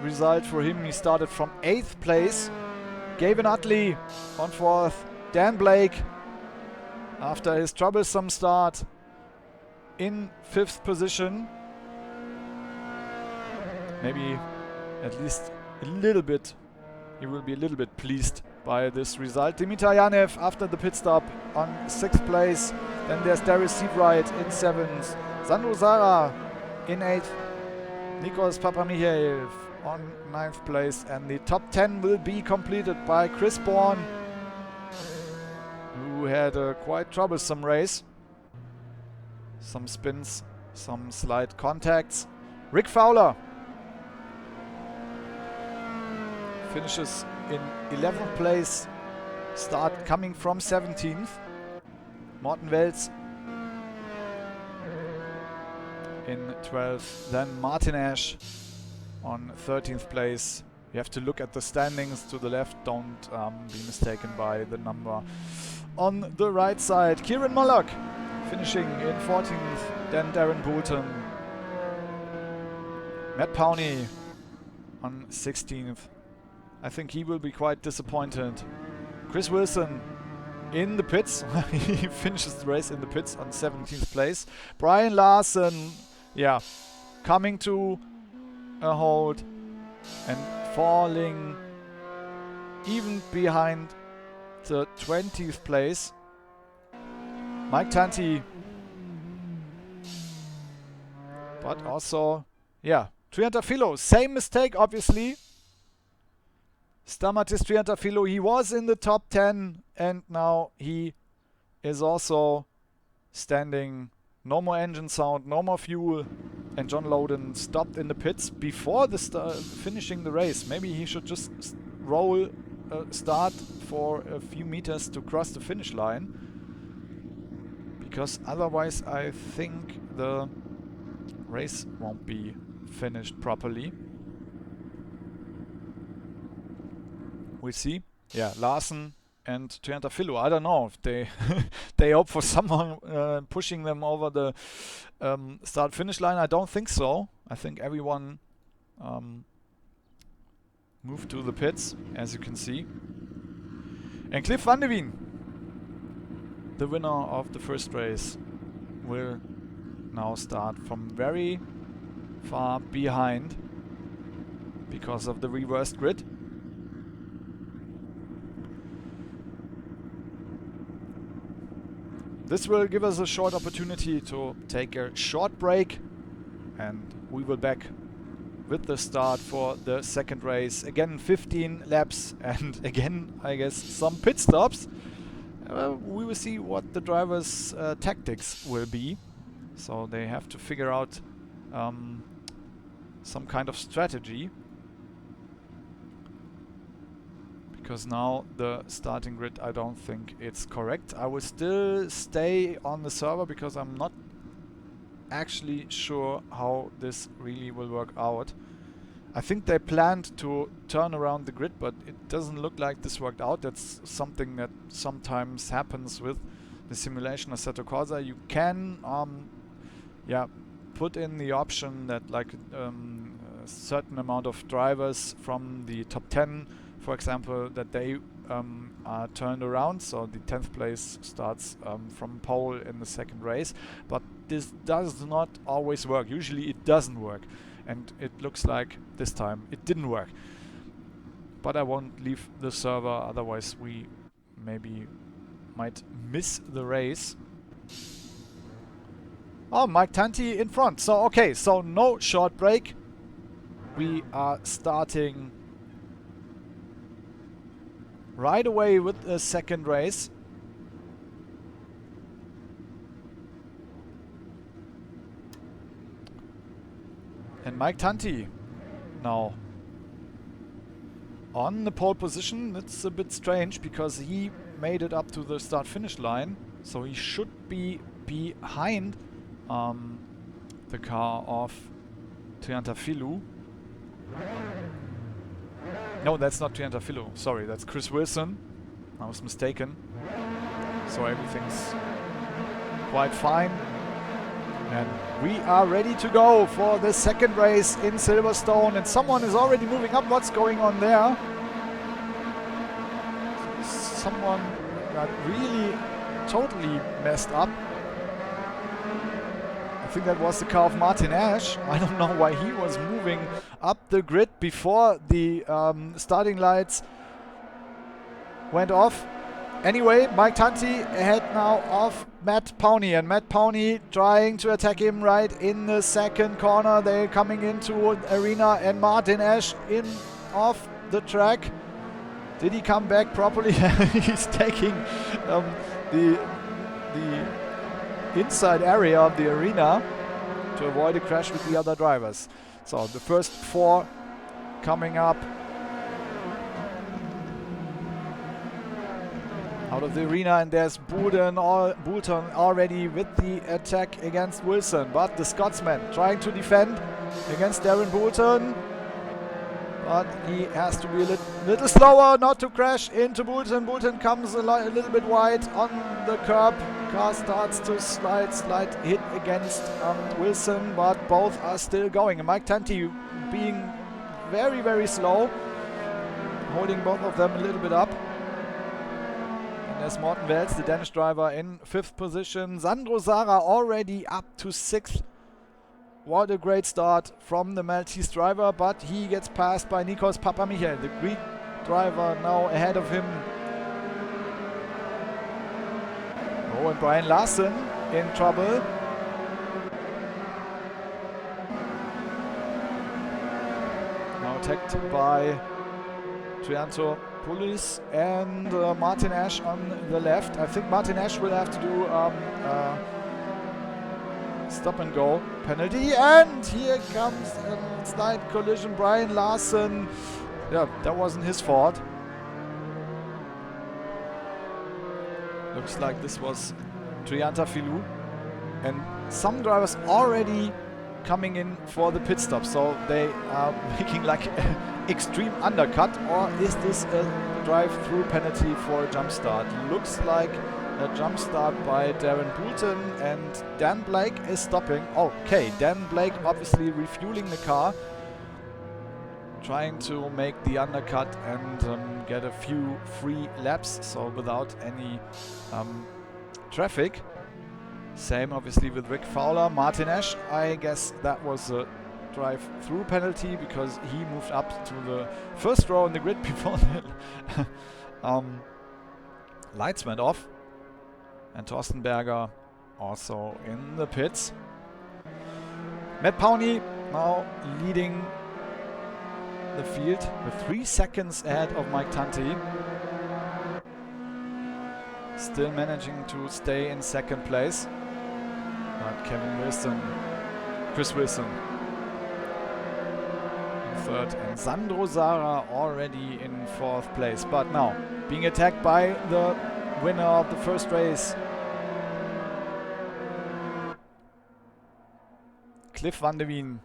Speaker 1: result for him. He started from 8th place. Gavin Utley on 4th. Dan Blake, after his troublesome start, in 5th position. Maybe at least a little bit, he will be a little bit pleased by this result. Dimitar Yanev after the pit stop on 6th place. Then there's Darius Seabright in 7th. Sandro Zara in 8th. Nikos Papamichaev on 9th place. And the top 10 will be completed by Chris Bourne, who had a quite troublesome race. Some spins, some slight contacts. Rick Fowler finishes in 11th place, start coming from 17th. Morten Welz in 12th. Then Martin Ash on 13th place. You have to look at the standings to the left, don't be mistaken by the number on the right side. Kieran Mullock finishing in 14th, then Darren Boulton. Matt Powney on 16th. I think he will be quite disappointed. Chris Wilson in the pits. He finishes the race in the pits on 17th place. Brian Larsen, yeah, coming to a hold and falling even behind the 20th place. Mike Tanti, but also, yeah, Triantafilo, same mistake obviously. Stamatis Triantafilo, he was in the top 10 and now he is also standing. No more engine sound, no more fuel, and John Loden stopped in the pits before the finishing the race. Maybe he should just roll start for a few meters to cross the finish line, because otherwise I think the race won't be finished properly. We'll see. Yeah, Larsen and Triantafilo, I don't know if they they hope for someone pushing them over the start-finish line. I don't think so. I think everyone moved to the pits, as you can see. And Cliff van de Wien, the winner of the first race, will now start from very far behind because of the reversed grid. This will give us a short opportunity to take a short break, and we will back with the start for the second race. Again, 15 laps, and again, I guess, some pit stops. We will see what the drivers' tactics will be. So they have to figure out some kind of strategy. Because now the starting grid, I don't think it's correct. I will still stay on the server because I'm not actually sure how this really will work out. I think they planned to turn around the grid, but it doesn't look like this worked out. That's something that sometimes happens with the simulation of Assetto Corsa. You can yeah, put in the option that like a certain amount of drivers from the top 10, for example, that they are turned around. So the 10th place starts from pole in the second race. But this does not always work. Usually it doesn't work. And it looks like this time it didn't work. But I won't leave the server, otherwise we maybe might miss the race. Oh, Mike Tanti in front. So, okay, so no short break. We are starting right away with the second race. And Mike Tanti now on the pole position. It's a bit strange because he made it up to the start-finish line. So he should be behind the car of Triantafilu. No, that's not Triantafilu. Sorry, that's Chris Wilson. I was mistaken. So everything's quite fine. And we are ready to go for the second race in Silverstone. And someone is already moving up. What's going on there? Someone got really totally messed up. I think that was the car of Martin Ash. I don't know why he was moving up the grid before the starting lights went off. Anyway, Mike Tanti ahead now of Matt Powney, and Matt Powney trying to attack him right in the second corner. They're coming into an arena, and Martin Ash in off the track. Did he come back properly? He's taking the inside area of the arena to avoid a crash with the other drivers. So the first four coming up out of the arena, and there's Boulton already with the attack against Wilson, but the Scotsman trying to defend against Darren Boulton, but he has to be a little slower not to crash into Boulton. Boulton comes a little bit wide on the curb. Car starts to slight hit against Wilson, but both are still going. And Mike Tanti being very, very slow, holding both of them a little bit up. And there's Morten Wels, the Danish driver, in 5th position. Sandro Zara already up to 6th. What a great start from the Maltese driver, but he gets passed by Nikos Papamichael, the Greek driver, now ahead of him. Oh, and Brian Larson in trouble. Now attacked by Triantopoulos and Martin Ash on the left. I think Martin Ash will have to do stop and go penalty, and here comes a slight collision. Brian Larson, yeah, that wasn't his fault. Looks like this was Triantafilu, and some drivers already coming in for the pit stop, so they are making like an extreme undercut. Or is this a drive-through penalty for a jump start? Looks like a jump start by Darren Boulton, and Dan Blake is stopping. Okay, Dan Blake obviously refueling the car, trying to make the undercut and get a few free laps, so without any traffic. Same obviously with Rick Fowler. Martin Ash, I guess that was a drive-through penalty because he moved up to the first row in the grid before the lights went off. And Thorsten Berger also in the pits. Matt Powney now leading the field with 3 seconds ahead of Mike Tanti. Still managing to stay in second place. But Chris Wilson in third, and Sandro Zara already in 4th place. But now being attacked by the winner of the first race, Cliff van der Wien.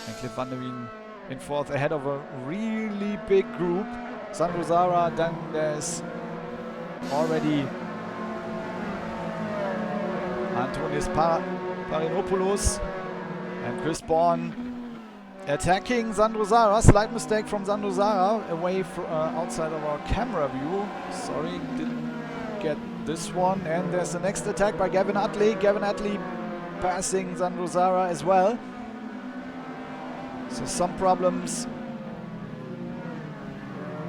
Speaker 1: And Cliff van der Wien in 4th, ahead of a really big group. Sandro Zara, then there's already Antonius Paparinopoulos and Chris Bourne attacking Sandro Zara. Slight mistake from Sandro Zara away outside of our camera view. Sorry, didn't get this one. And there's the next attack by Gavin Utley. Gavin Utley passing Sandro Zara as well. So some problems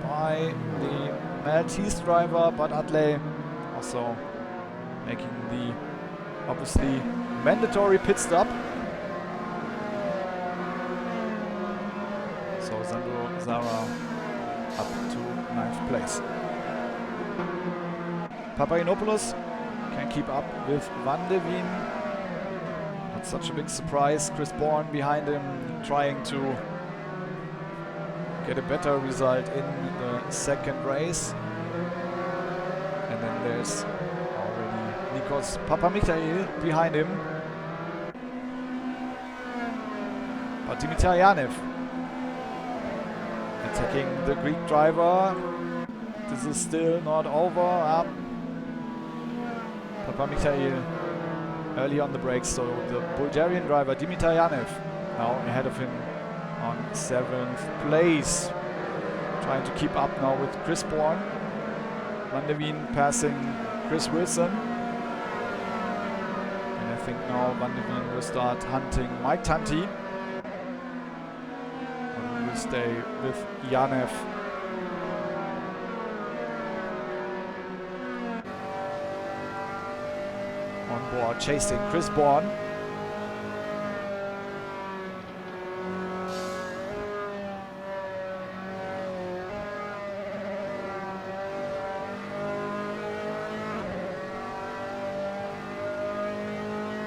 Speaker 1: by the Maltese driver, but Utley also making the obviously mandatory pit stop. So Sandro Zara up to 9th place. Paparinopoulos can keep up with Van de Veen. Not such a big surprise. Chris Bourne behind him trying to get a better result in the second race. And then there's already Nikos Papamikhail behind him. But Dimitar Yanev attacking the Greek driver. This is still not over. Papamikhail early on the brakes, so the Bulgarian driver Dimitar Yanev now ahead of him on 7th place. Trying to keep up now with Chris Bourne. Van de Veen passing Chris Wilson. And I think now Van de Veen will start hunting Mike Tanti. Or will stay with Yanev. On board chasing Chris Bourne.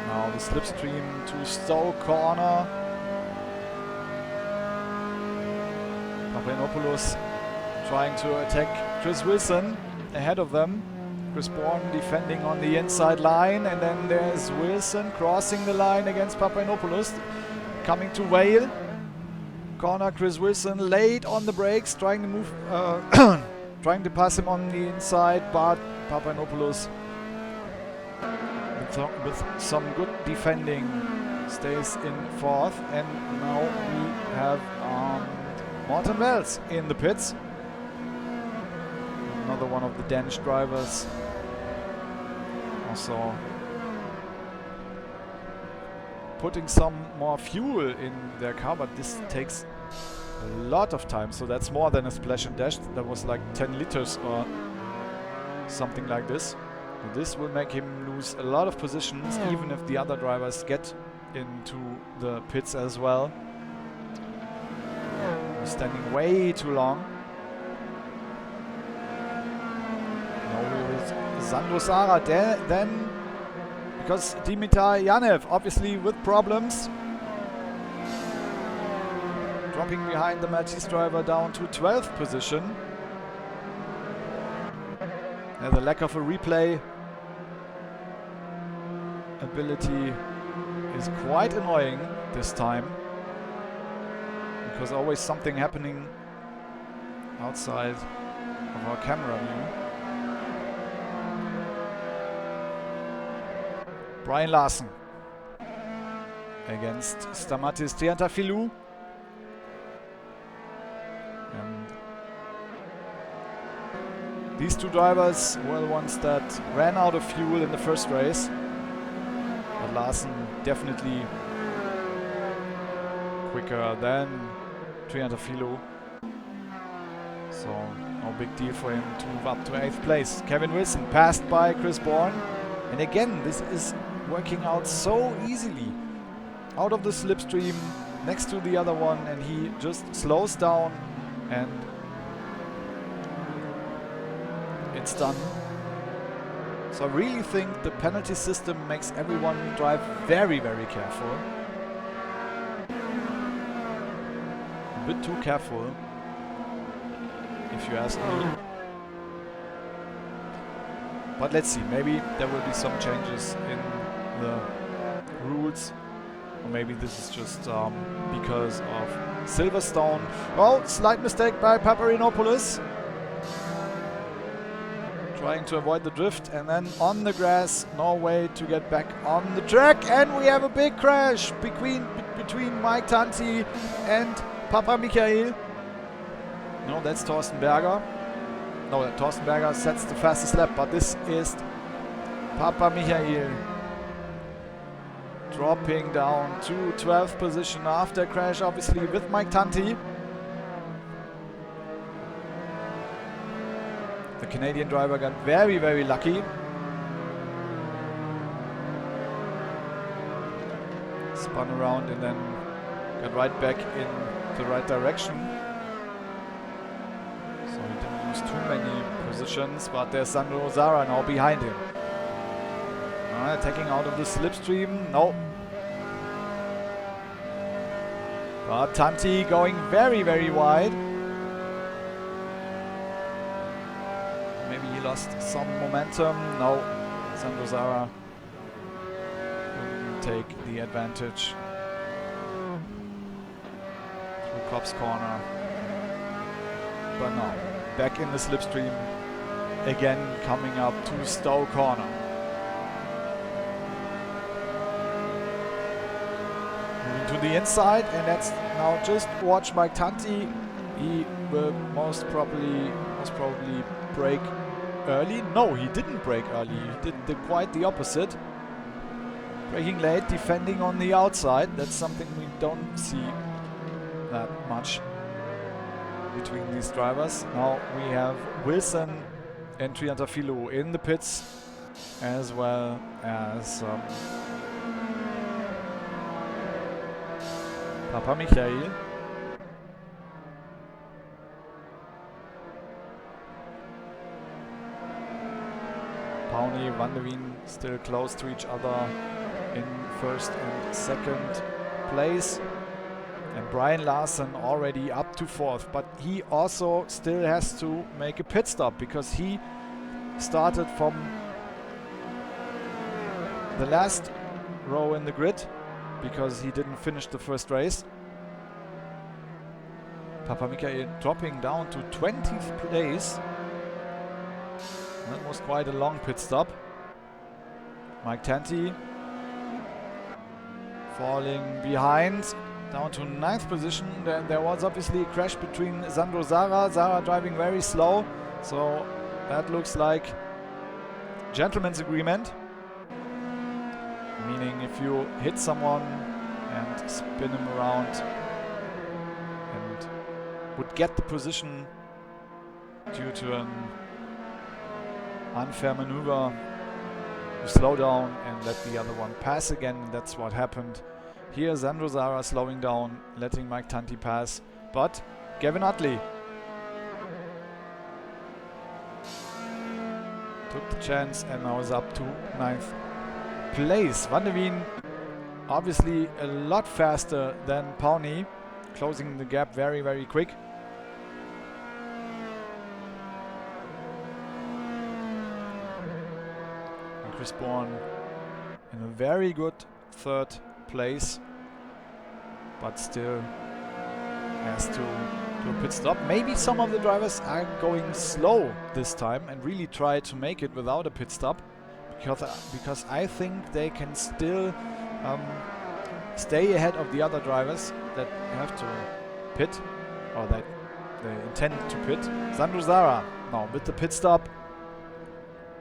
Speaker 1: Now the slipstream to Stowe corner. Paparinopoulos trying to attack Chris Wilson ahead of them. Chris Bourne defending on the inside line, and then there's Wilson crossing the line against Paparinopoulos, coming to Vale. Corner, Chris Wilson late on the brakes, trying to move, trying to pass him on the inside, but Paparinopoulos with some good defending stays in 4th, and now we have Morten Wells in the pits. Another one of the Danish drivers. Also putting some more fuel in their car, but this takes a lot of time. So that's more than a splash and dash. That was like 10 liters or something like this. And this will make him lose a lot of positions, even if the other drivers get into the pits as well. He's standing way too long. Sandro Zara then, because Dimitar Yanev obviously with problems, dropping behind the Maltese driver down to 12th position. The lack of a replay ability is quite annoying this time, because always something happening outside of our camera view. Brian Larson against Stamatis Triantafylou. And these two drivers were the ones that ran out of fuel in the first race. But Larson definitely quicker than Triantafylou. So no big deal for him to move up to 8th place. Kevin Wilson passed by Chris Bourne. And again, this is working out so easily. Out of the slipstream, next to the other one, and he just slows down and it's done. So I really think the penalty system makes everyone drive very, very careful. A bit too careful, if you ask me. But let's see, maybe there will be some changes in the rules. Or maybe this is just because of Silverstone. Oh, slight mistake by Paparinopoulos. trying to avoid the drift, and then on the grass, no way to get back on the track, and we have a big crash between Mike Tanti and Papa Michael. No, that's Thorsten Berger. No, Thorsten Berger sets the fastest lap, but this is Papa Michael dropping down to 12th position after crash, obviously, with Mike Tanti. The Canadian driver got very, very lucky. Spun around and then got right back in the right direction. So he didn't lose too many positions, but there's Sandro Zara now behind him. Taking out of the slipstream, no. But Tanti going very, very wide. Maybe he lost some momentum. No, Sandro Zara couldn't take the advantage through Cobb's corner. But now, back in the slipstream, again coming up to Stowe corner. Moving to the inside, and that's now just watch Mike Tanti. He will most probably brake early. No, he didn't brake early. He did quite the opposite. Braking late, defending on the outside. That's something we don't see that much between these drivers. Now we have Wilson and Triantafilo in the pits, as well as Papa Michael. Pawnee, Van der Wien still close to each other in first and second place. And Brian Larson already up to fourth, but he also still has to make a pit stop because he started from the last row in the grid because he didn't finish the first race. Papa Michael dropping down to 20th place. That was quite a long pit stop. Mike Tanti falling behind, down to 9th position. There was obviously a crash between Sandro Zara. Zara driving very slow, so that looks like gentleman's agreement. Meaning if you hit someone and spin him around and would get the position due to an unfair maneuver, you slow down and let the other one pass again. That's what happened here. Sandro Zara slowing down, letting Mike Tanti pass, but Gavin Utley took the chance and now is up to 9th place. Van der Wien obviously a lot faster than Pawnee, closing the gap very, very quick. Chris Bourne in a very good 3rd place, but still has to do a pit stop. Maybe some of the drivers are going slow this time and really try to make it without a pit stop, because I think they can still stay ahead of the other drivers that have to pit, or that they intend to pit. Sandro Zara now with the pit stop,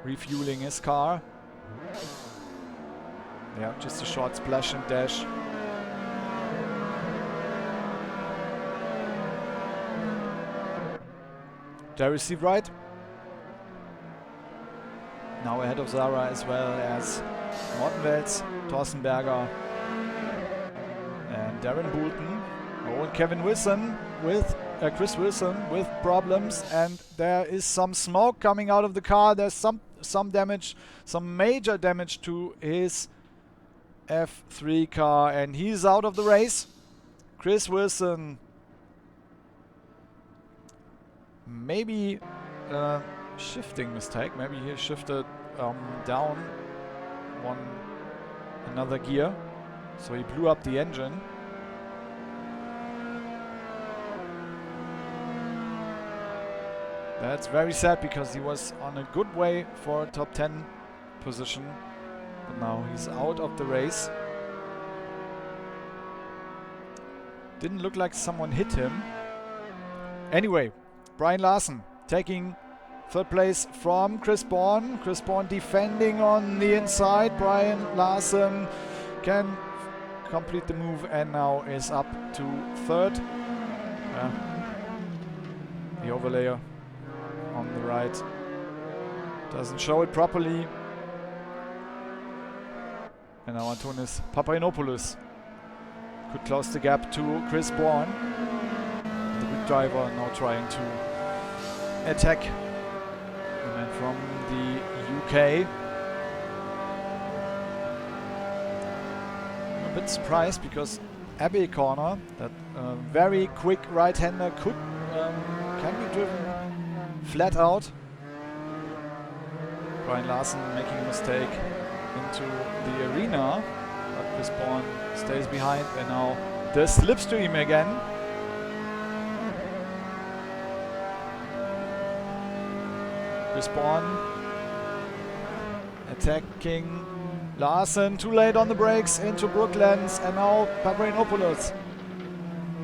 Speaker 1: refueling his car. Yeah, just a short splash and dash. Darius Seabright now ahead of Zara, as well as Morten Welz, Thorsten Berger and Darren Boulton. Oh, and Kevin Wilson with Chris Wilson with problems, and there is some smoke coming out of the car. There's some damage, some major damage to his F3 car, and he's out of the race. Chris Wilson, maybe a shifting mistake. Maybe he shifted down another gear, so he blew up the engine. That's very sad because he was on a good way for a top 10 position. But now he's out of the race. Didn't look like someone hit him. Anyway, Brian Larson taking third place from Chris Bourne. Chris Bourne defending on the inside. Brian Larson can complete the move and now is up to third. The overlayer on the right doesn't show it properly. And now Antonis Papagenopoulos could close the gap to Chris Bourne. The Greek driver now trying to attack the man from the UK. I'm a bit surprised because Abbey Corner, that very quick right-hander, can be driven flat out. Brian Larson making a mistake into the arena, but Chris Bourne stays behind, and now the slipstream again. Chris Bourne attacking Larson, too late on the brakes into Brooklands, and now Papagenopoulos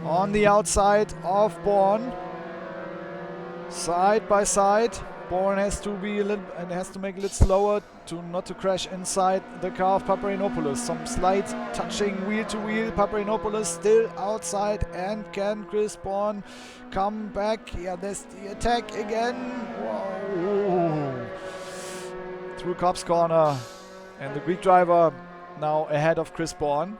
Speaker 1: on the outside of Bourne. Side by side, Bourne has to be has to make a little slower to not to crash inside the car of Papagenopoulos. Some slight touching wheel to wheel. Papagenopoulos still outside, and can Chris Bourne come back? Yeah, there's the attack again. Whoa. Through Cobb's corner, and the Greek driver now ahead of Chris Bourne.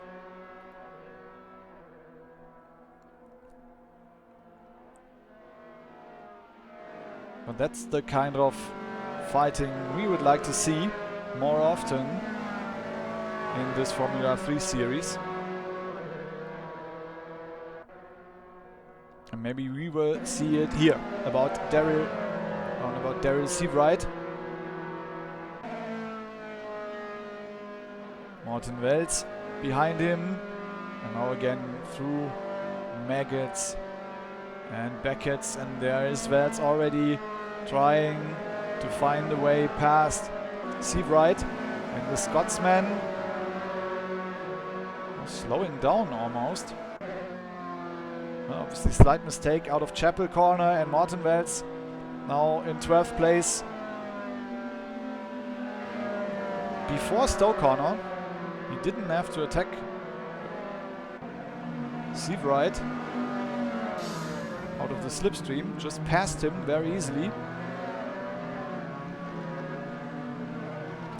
Speaker 1: But that's the kind of fighting we would like to see more often in this Formula 3 series. And maybe we will see it here about Daryl Seabright. Martin Welz behind him, and now again through Maggots and Beckett's, and there is Welz already trying to find a way past Seabright, and the Scotsman slowing down almost. Obviously slight mistake out of Chapel corner, and Martin Welz now in 12th place. Before Stowe corner, he didn't have to attack Seabright out of the slipstream, just passed him very easily.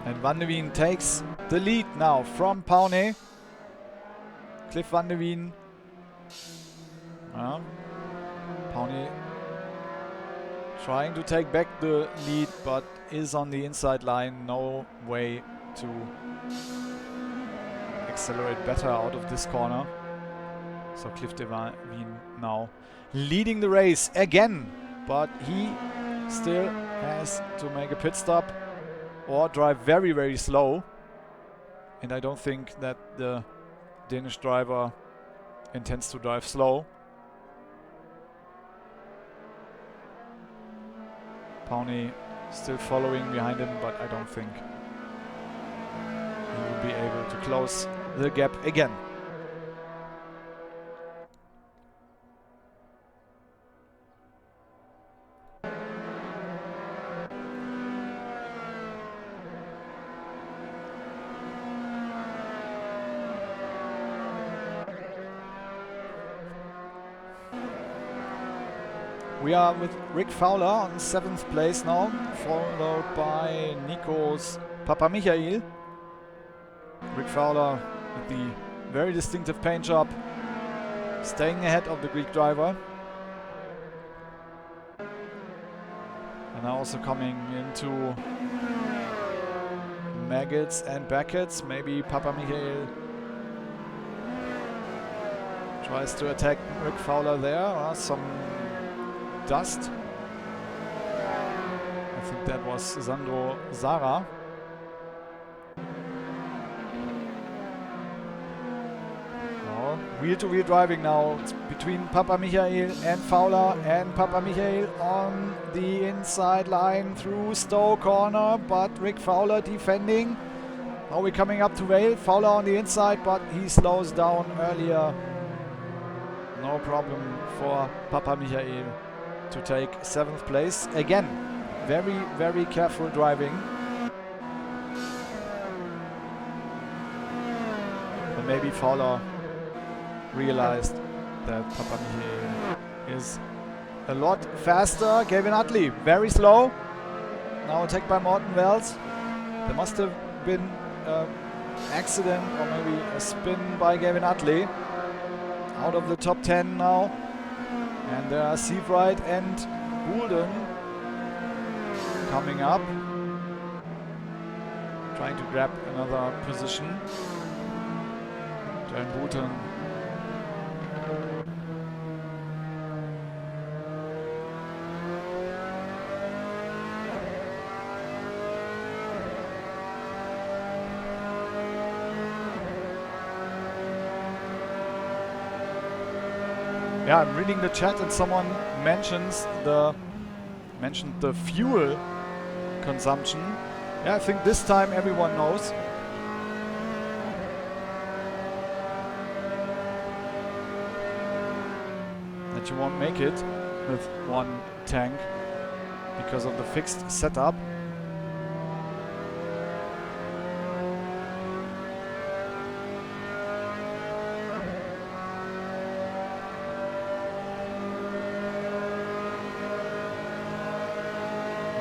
Speaker 1: And Van der Wien takes the lead now from Pawnee. Cliff Van der Wien. Pawnee trying to take back the lead, but is on the inside line. No way to accelerate better out of this corner. So Cliff Van der Wien now leading the race again, but he still has to make a pit stop or drive very, very slow. And I don't think that the Danish driver intends to drive slow. Pawnee still following behind him, but I don't think he will be able to close the gap again. We are with Rick Fowler on 7th place now, followed by Nikos Papamichail. Rick Fowler with the very distinctive paint job, staying ahead of the Greek driver. And now also coming into Maggots and Beckett's. Maybe Papamichail tries to attack Rick Fowler there. Some dust. I think that was Sandro Zara. Well, wheel-to-wheel driving now. It's between Papa Michael and Fowler, and Papa Michael on the inside line through Stowe corner, but Rick Fowler defending. Now we're coming up to Vale. Fowler on the inside, but he slows down earlier. No problem for Papa Michael to take 7th place. Again, very, very careful driving. And maybe Fowler realized that Papa Michael is a lot faster. Gavin Utley, very slow. Now attacked by Morten Wells. There must have been an accident or maybe a spin by Gavin Utley. Out of the top 10 now. And there are Seafright and Boulden coming up. Trying to grab another position. Darren Boulden. Yeah, I'm reading the chat and someone mentioned the fuel consumption. Yeah, I think this time everyone knows. That you won't make it with one tank because of the fixed setup.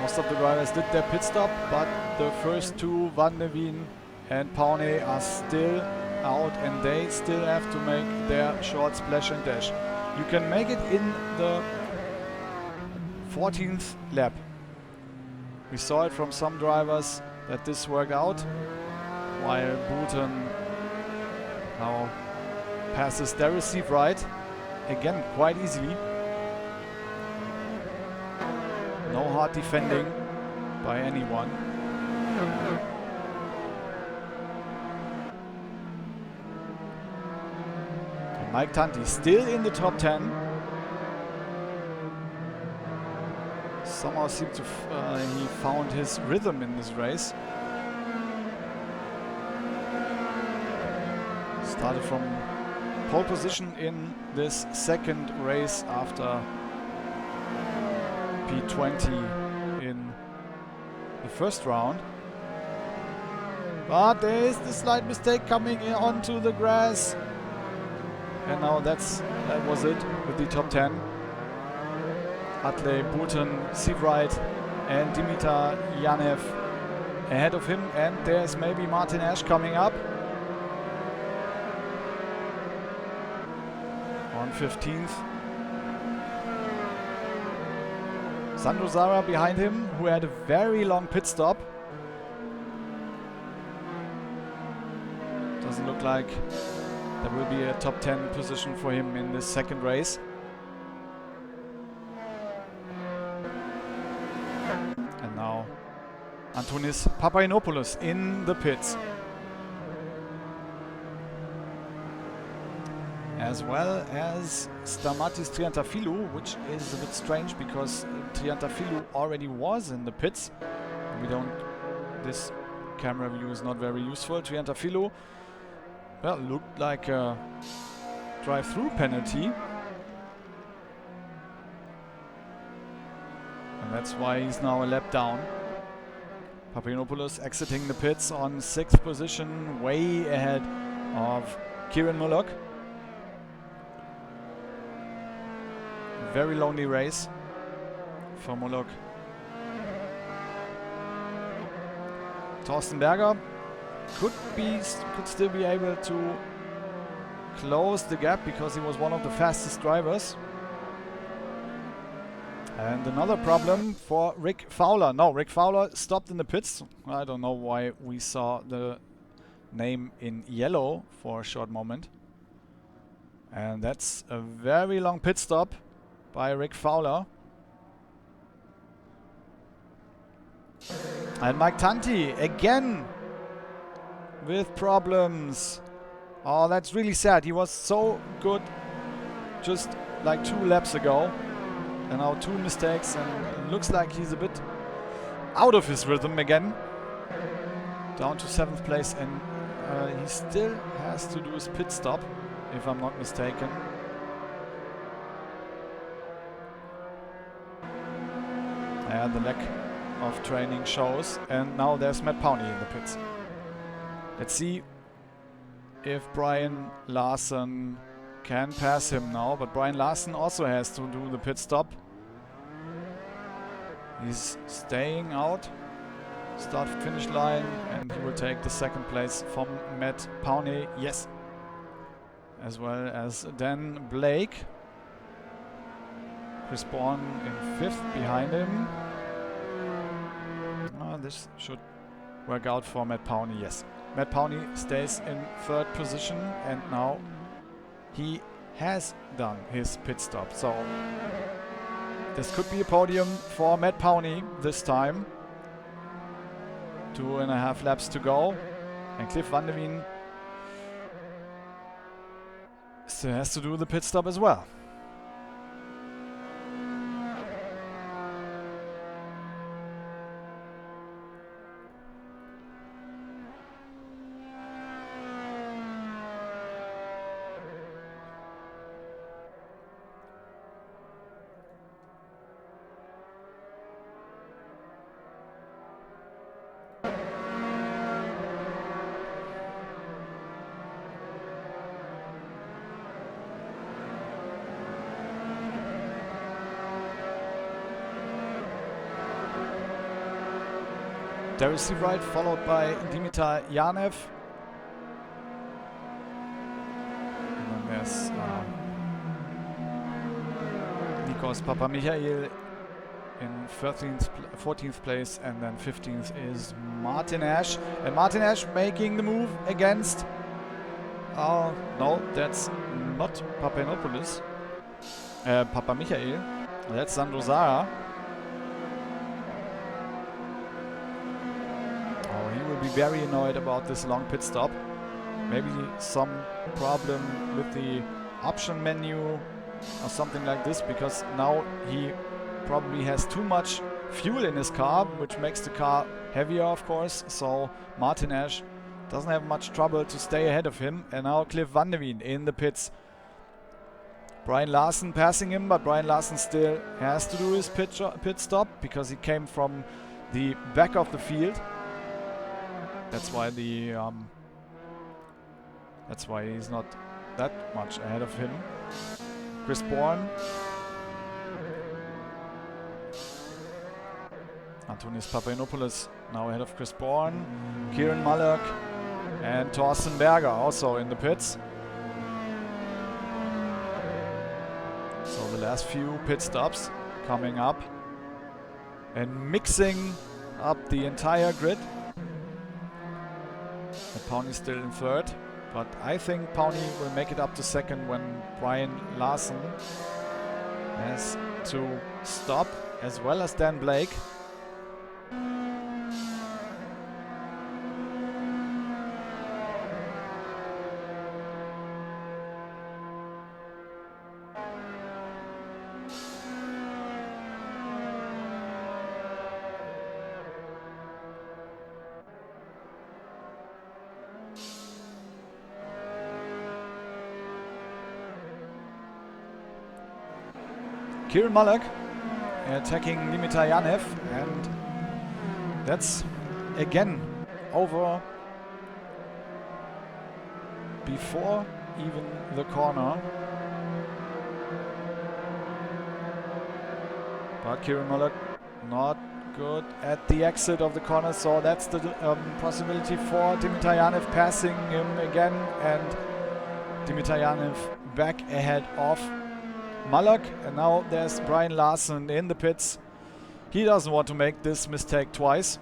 Speaker 1: Most of the drivers did their pit stop, but the first two, Van de Veen and Pawnee, are still out and they still have to make their short splash and dash. You can make it in the 14th lap. We saw it from some drivers that this worked out, while Boulton now passes Darryl Seafright, again quite easily. No hard defending by anyone. And Mike Tanti still in the top 10. Somehow seemed to he found his rhythm in this race. Started from pole position in this second race after P20 in the first round. But there is the slight mistake coming in onto the grass. And now that was it with the top 10. Utley, Boulton, Seafright and Dimitar Yanev ahead of him. And there's maybe Martin Ash coming up on 15th. Sandro Zara behind him, who had a very long pit stop. Doesn't look like there will be a top 10 position for him in this second race. And now Antonis Papainopoulos in the pits. As well as Stamatis Triantafylou, which is a bit strange because Triantafylou already was in the pits. This camera view is not very useful. Triantafylou, well, looked like a drive-through penalty. And that's why he's now a lap down. Papainopoulos exiting the pits on 6th position, way ahead of Kieran Mullock. Very lonely race for Mullock. Thorsten Berger could still be able to close the gap because he was one of the fastest drivers. And another problem for Rick Fowler. No, Rick Fowler stopped in the pits. I don't know why we saw the name in yellow for a short moment. And that's a very long pit stop by Rick Fowler. And Mike Tanti again with problems Oh, that's really sad. He was so good just like 2 laps ago. And now 2 mistakes, and it looks like he's a bit out of his rhythm again. Down to 7th place, and he still has to do his pit stop, if I'm not mistaken. Yeah, the lack of training shows. And now there's Matt Powney in the pits. Let's see if Brian Larson can pass him now, but Brian Larson also has to do the pit stop. He's staying out, start-finish line, and he will take the 2nd place from Matt Powney. Yes, as well as Dan Blake. Chris Bourne in 5th behind him. This should work out for Matt Powney. Yes, Matt Powney stays in 3rd position, and now he has done his pit stop. So this could be a podium for Matt Powney this time. 2.5 laps to go. And Cliff Van der Wien still has to do the pit stop as well. Darius Seawright followed by Dimitar Yanev. And then there's Nikos Papamichail in 14th place, and then 15th is Martin Ash. And Martin Ash making the move against... no, that's not Papanopoulos. Papamichail. That's Sandro Zara. Be very annoyed about this long pit stop. Maybe some problem with the option menu or something like this, because now he probably has too much fuel in his car, which makes the car heavier, of course. So Martin Ash doesn't have much trouble to stay ahead of him. And now Cliff Van der Wien in the pits. Brian Larson passing him, but Brian Larson still has to do his pit stop because he came from the back of the field. That's why that's why he's not that much ahead of him. Chris Bourne. Antonis Papanopoulos now ahead of Chris Bourne. Kieran Mullock and Thorsten Berger also in the pits. So the last few pit stops coming up and mixing up the entire grid. Powney's still in 3rd, but I think Powney will make it up to 2nd when Brian Larson has to stop, as well as Dan Blake. Kieran Mullock attacking Dimitar Yanev, and that's again over before even the corner. But Kieran Mullock not good at the exit of the corner, so that's the possibility for Dimitar Yanev passing him again, and Dimitar Yanev back ahead of Mullock. And now there's Brian Larson in the pits. He doesn't want to make this mistake twice.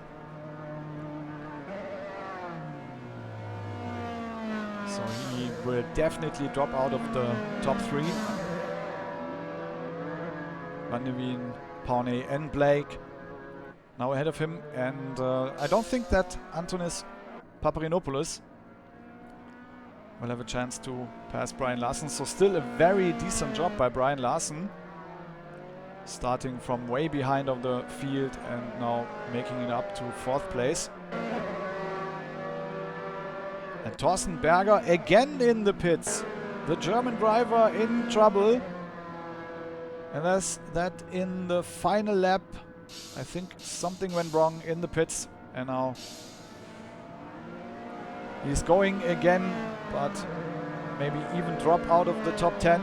Speaker 1: So he will definitely drop out of the top 3. Van der Wien, Powney and Blake now ahead of him. And I don't think that Antonis Paparinopoulos will have a chance to pass Brian Larson. So still a very decent job by Brian Larson. Starting from way behind of the field and now making it up to 4th place. And Thorsten Berger again in the pits. The German driver in trouble. And as that in the final lap, I think something went wrong in the pits. And now he's going again, but maybe even drop out of the top 10.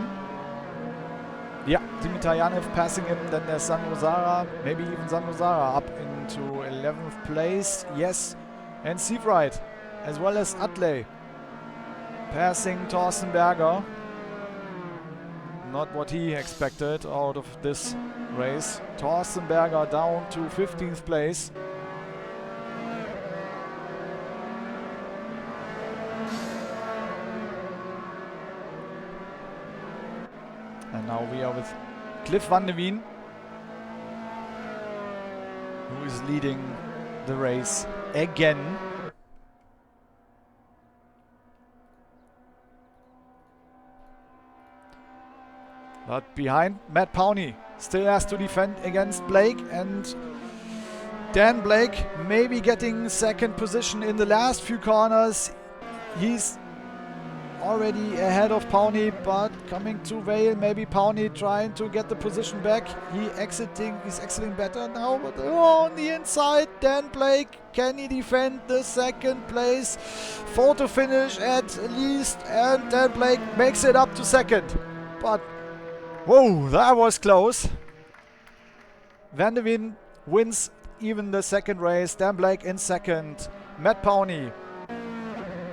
Speaker 1: Yeah, Dimitar Yanev passing him, then there's Sandro Zara, maybe even Sandro Zara up into 11th place. Yes, and Seafried, as well as Atley, passing Thorsten Berger. Not what he expected out of this race. Thorsten Berger down to 15th place. And now we are with Cliff van de Wien, who is leading the race again. But behind, Matt Powney still has to defend against Blake, and Dan Blake maybe getting 2nd position in the last few corners. He's already ahead of Powney, but coming to Vale, maybe Powney trying to get the position back. He's exiting better now, but on the inside, Dan Blake, can he defend the 2nd place? Photo finish at least, and Dan Blake makes it up to 2nd. But, whoa, that was close. Van de Wien wins even the 2nd race. Dan Blake in 2nd. Matt Powney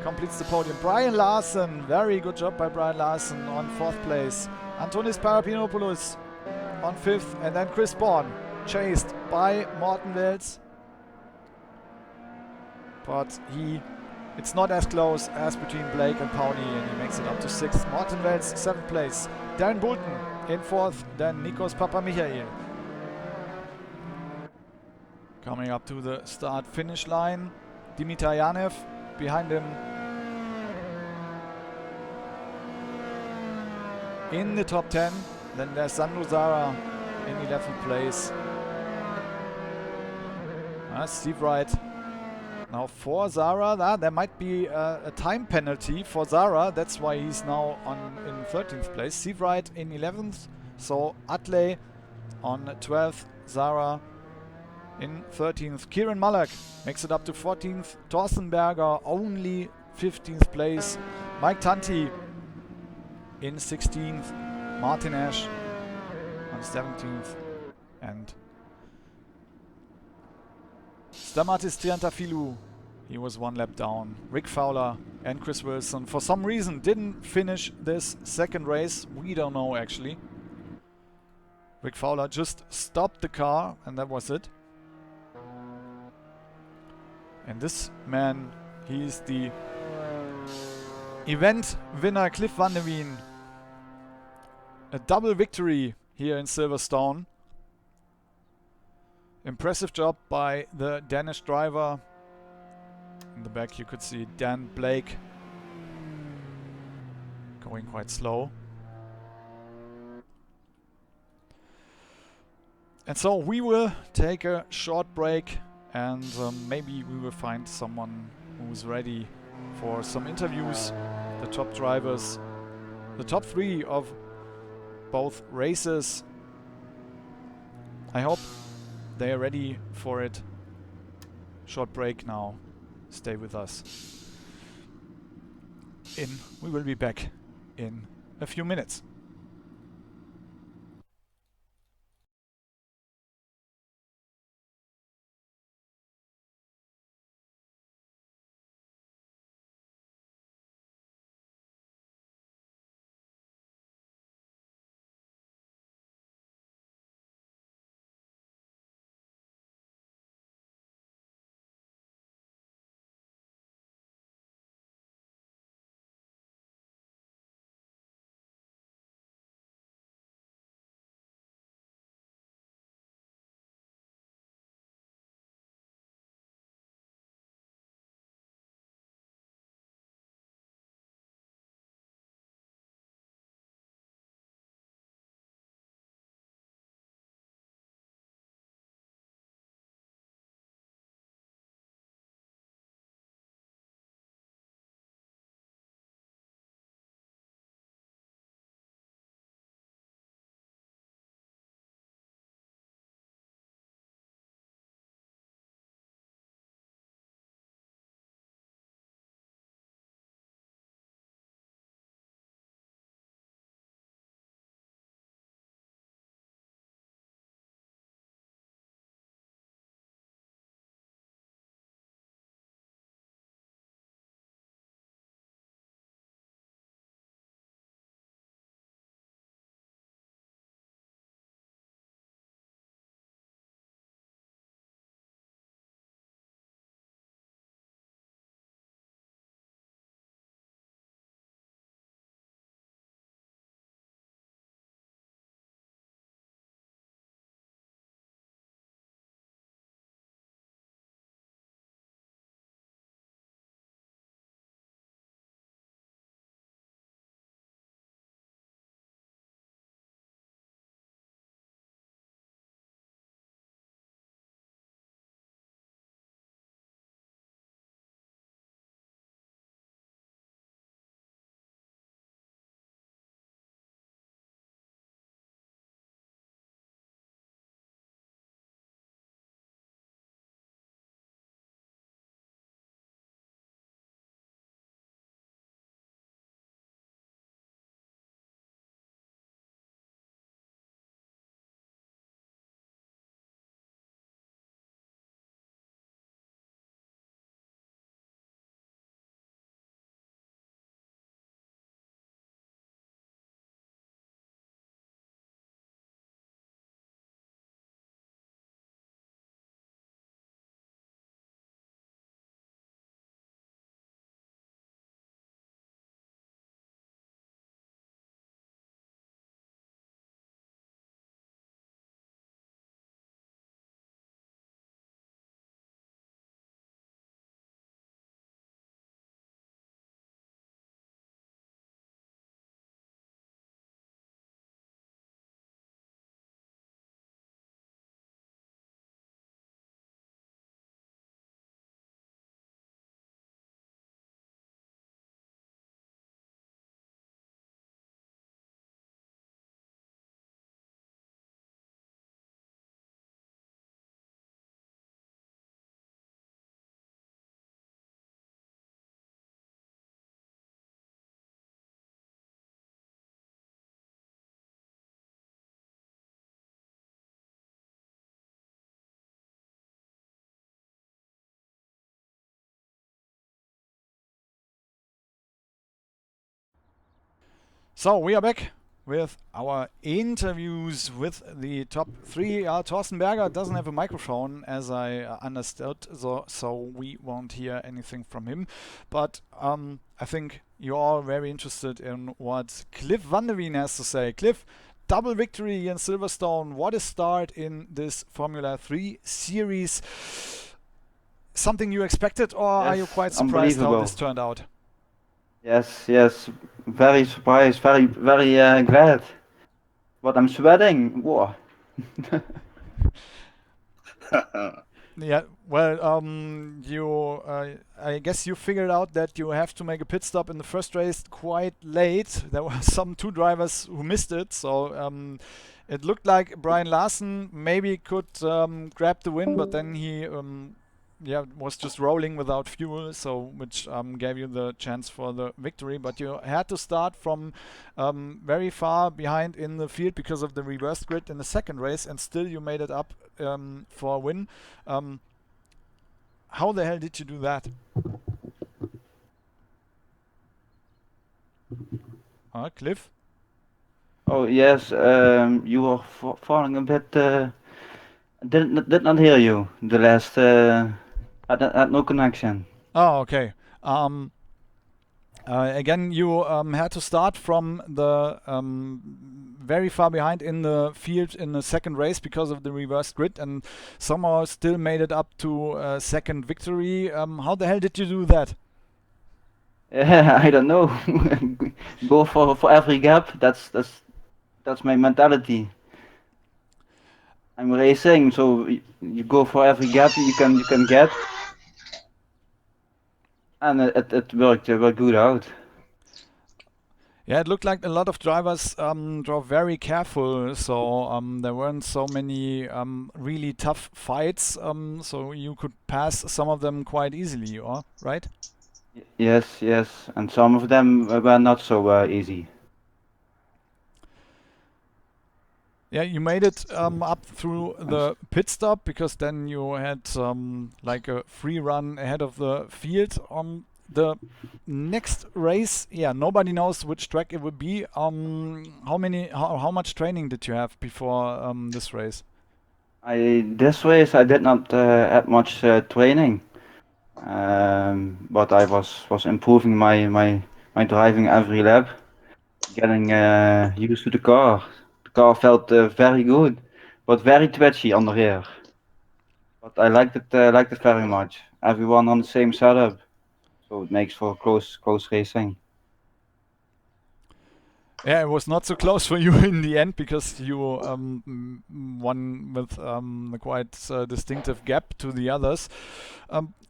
Speaker 1: completes the podium. Brian Larson, very good job by Brian Larson on 4th place. Antonis Parapinopoulos on 5th, and then Chris Bourne chased by Morten Wels. But it's not as close as between Blake and Powney, and he makes it up to 6th. Morten Wels, 7th place. Darren Boulton in 4th, then Nikos Papamichael. Coming up to the start-finish line, Dimitar Yanev behind him. In the top 10, then there's Sandro Zara in 11th place. Steve Wright now for Zara. There might be a time penalty for Zara, that's why he's now in 13th place. Steve Wright in 11th, so Atley on 12th, Zara in 13th. Kieran Malak makes it up to 14th. Thorsten Berger only 15th place. Mike Tanti in 16th. Martin Ash on 17th. And Stamatis Triantafylou, he was 1 lap down. Rick Fowler and Chris Wilson for some reason didn't finish this 2nd race. We don't know actually. Rick Fowler just stopped the car and that was it. And this man, he's the event winner, Cliff van de Wien. A double victory here in Silverstone. Impressive job by the Danish driver. In the back you could see Dan Blake going quite slow. And so we will take a short break, and maybe we will find someone who's ready for some interviews. The top drivers, the top 3 of both races. I hope they are ready for it. Short break now. Stay with us. We will be back in a few minutes. So we are back with our interviews with the top three. Thorsten Berger doesn't have a microphone, as I understood, so we won't hear anything from him. But I think you're all very interested in what Cliff van der Veen has to say. Cliff, double victory in Silverstone. What a start in this Formula 3 series. Something you expected, or
Speaker 2: Yes,
Speaker 1: are you quite surprised how this
Speaker 2: unbelievable.
Speaker 1: turned out?
Speaker 2: Yes, very surprised, very glad. But I'm sweating. Whoa.
Speaker 1: Yeah, well, I guess you figured out that you have to make a pit stop in the first race quite late. There were some two drivers who missed it, so it looked like Brian Larson maybe could grab the win, but then he was just rolling without fuel, so which gave you the chance for the victory. But you had to start from very far behind in the field because of the reverse grid in the second race, and still you made it up for a win. How the hell did you do that? Cliff?
Speaker 2: Oh yes, you were falling a bit. Did not hear you. The last had no connection.
Speaker 1: Oh, okay. Again, you had to start from the very far behind in the field in the second race because of the reverse grid, and somehow still made it up to second victory. How the hell did you do that?
Speaker 2: I don't know. Go for every gap. That's my mentality. I'm racing, so you go for every gap you can get, and it worked good out.
Speaker 1: Yeah, it looked like a lot of drivers drove very careful, so there weren't so many really tough fights, so you could pass some of them quite easily, or right?
Speaker 2: Yes, and some of them were not so easy.
Speaker 1: Yeah, you made it up through
Speaker 2: And
Speaker 1: the pit stop because then you had like a free run ahead of the field. The next race, yeah, nobody knows which track it would be. How much training did you have before this race?
Speaker 2: this race I did not have much training, but I was improving my driving every lap, getting used to the car. The car felt very good, but very twitchy on the rear. But I liked it very much. Everyone on the same setup, so it makes for close racing.
Speaker 1: Yeah, it was not so close for you in the end because you won with a quite distinctive gap to the others.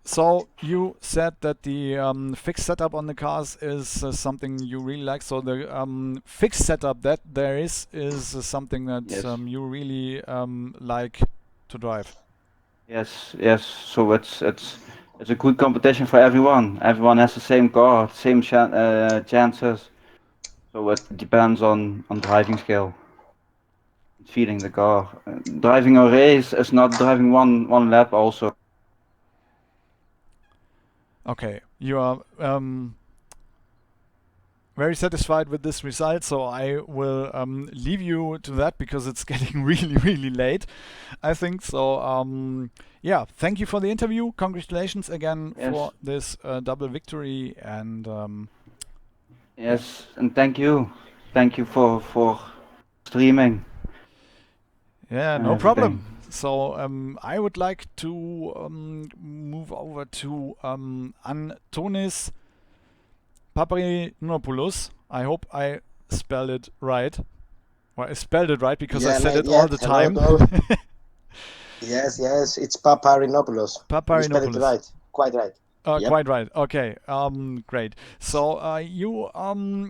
Speaker 1: So you said that the fixed setup on the cars is something you really like. So the fixed setup that there is something that
Speaker 2: Yes.
Speaker 1: you really like to drive.
Speaker 2: Yes. So it's a good competition for everyone. Everyone has the same car, same chances. So it depends on driving skill, feeling the car. Driving a race is not driving one lap. Also,
Speaker 1: Okay, you are very satisfied with this result, so I will leave you to that because it's getting really late, I think. So yeah, thank you for the interview. Congratulations again
Speaker 2: yes,
Speaker 1: for this double victory, and yeah,
Speaker 2: and thank you for streaming.
Speaker 1: yeah, no
Speaker 2: Everything.
Speaker 1: problem. So I would like to move over to Antonis Paparinopoulos. I hope I spelled it right. Well, I spelled it right because I
Speaker 3: Yeah,
Speaker 1: said it all
Speaker 3: yeah.
Speaker 1: the
Speaker 3: Hello,
Speaker 1: time.
Speaker 3: hello. Yes. It's Paparinopoulos. You spell it
Speaker 1: Paparinopoulos.
Speaker 3: right, quite right. Yep.
Speaker 1: Quite right. Okay. Great. So you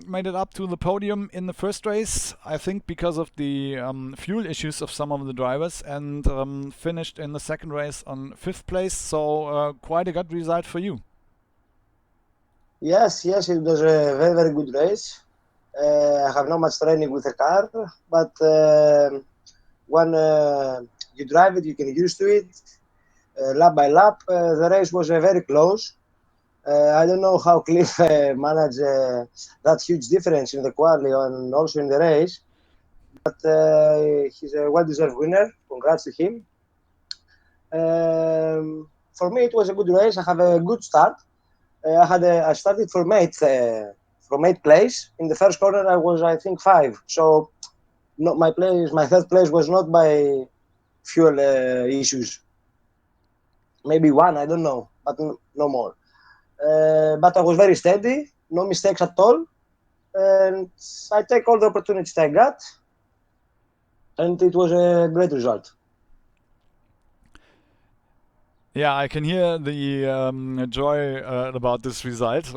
Speaker 1: made it up to the podium in the first race, I think, because of the fuel issues of some of the drivers, and finished in the second race on fifth place. So quite a good result for you.
Speaker 3: Yes. It was a very good race. I have not much training with the car, but when you drive it, you can used to it. Lap by lap, the race was very close. I don't know how Cliff managed that huge difference in the quali and also in the race, but he's a well-deserved winner. Congrats to him. For me, it was a good race. I have a good start. I started from eighth place. In the first corner, I was I think five. So not my third place was not by fuel issues. Maybe one, I don't know, but no more. But I was very steady, no mistakes at all, and I take all the opportunities I got, and it was a great result.
Speaker 1: Yeah, I can hear the joy about this result.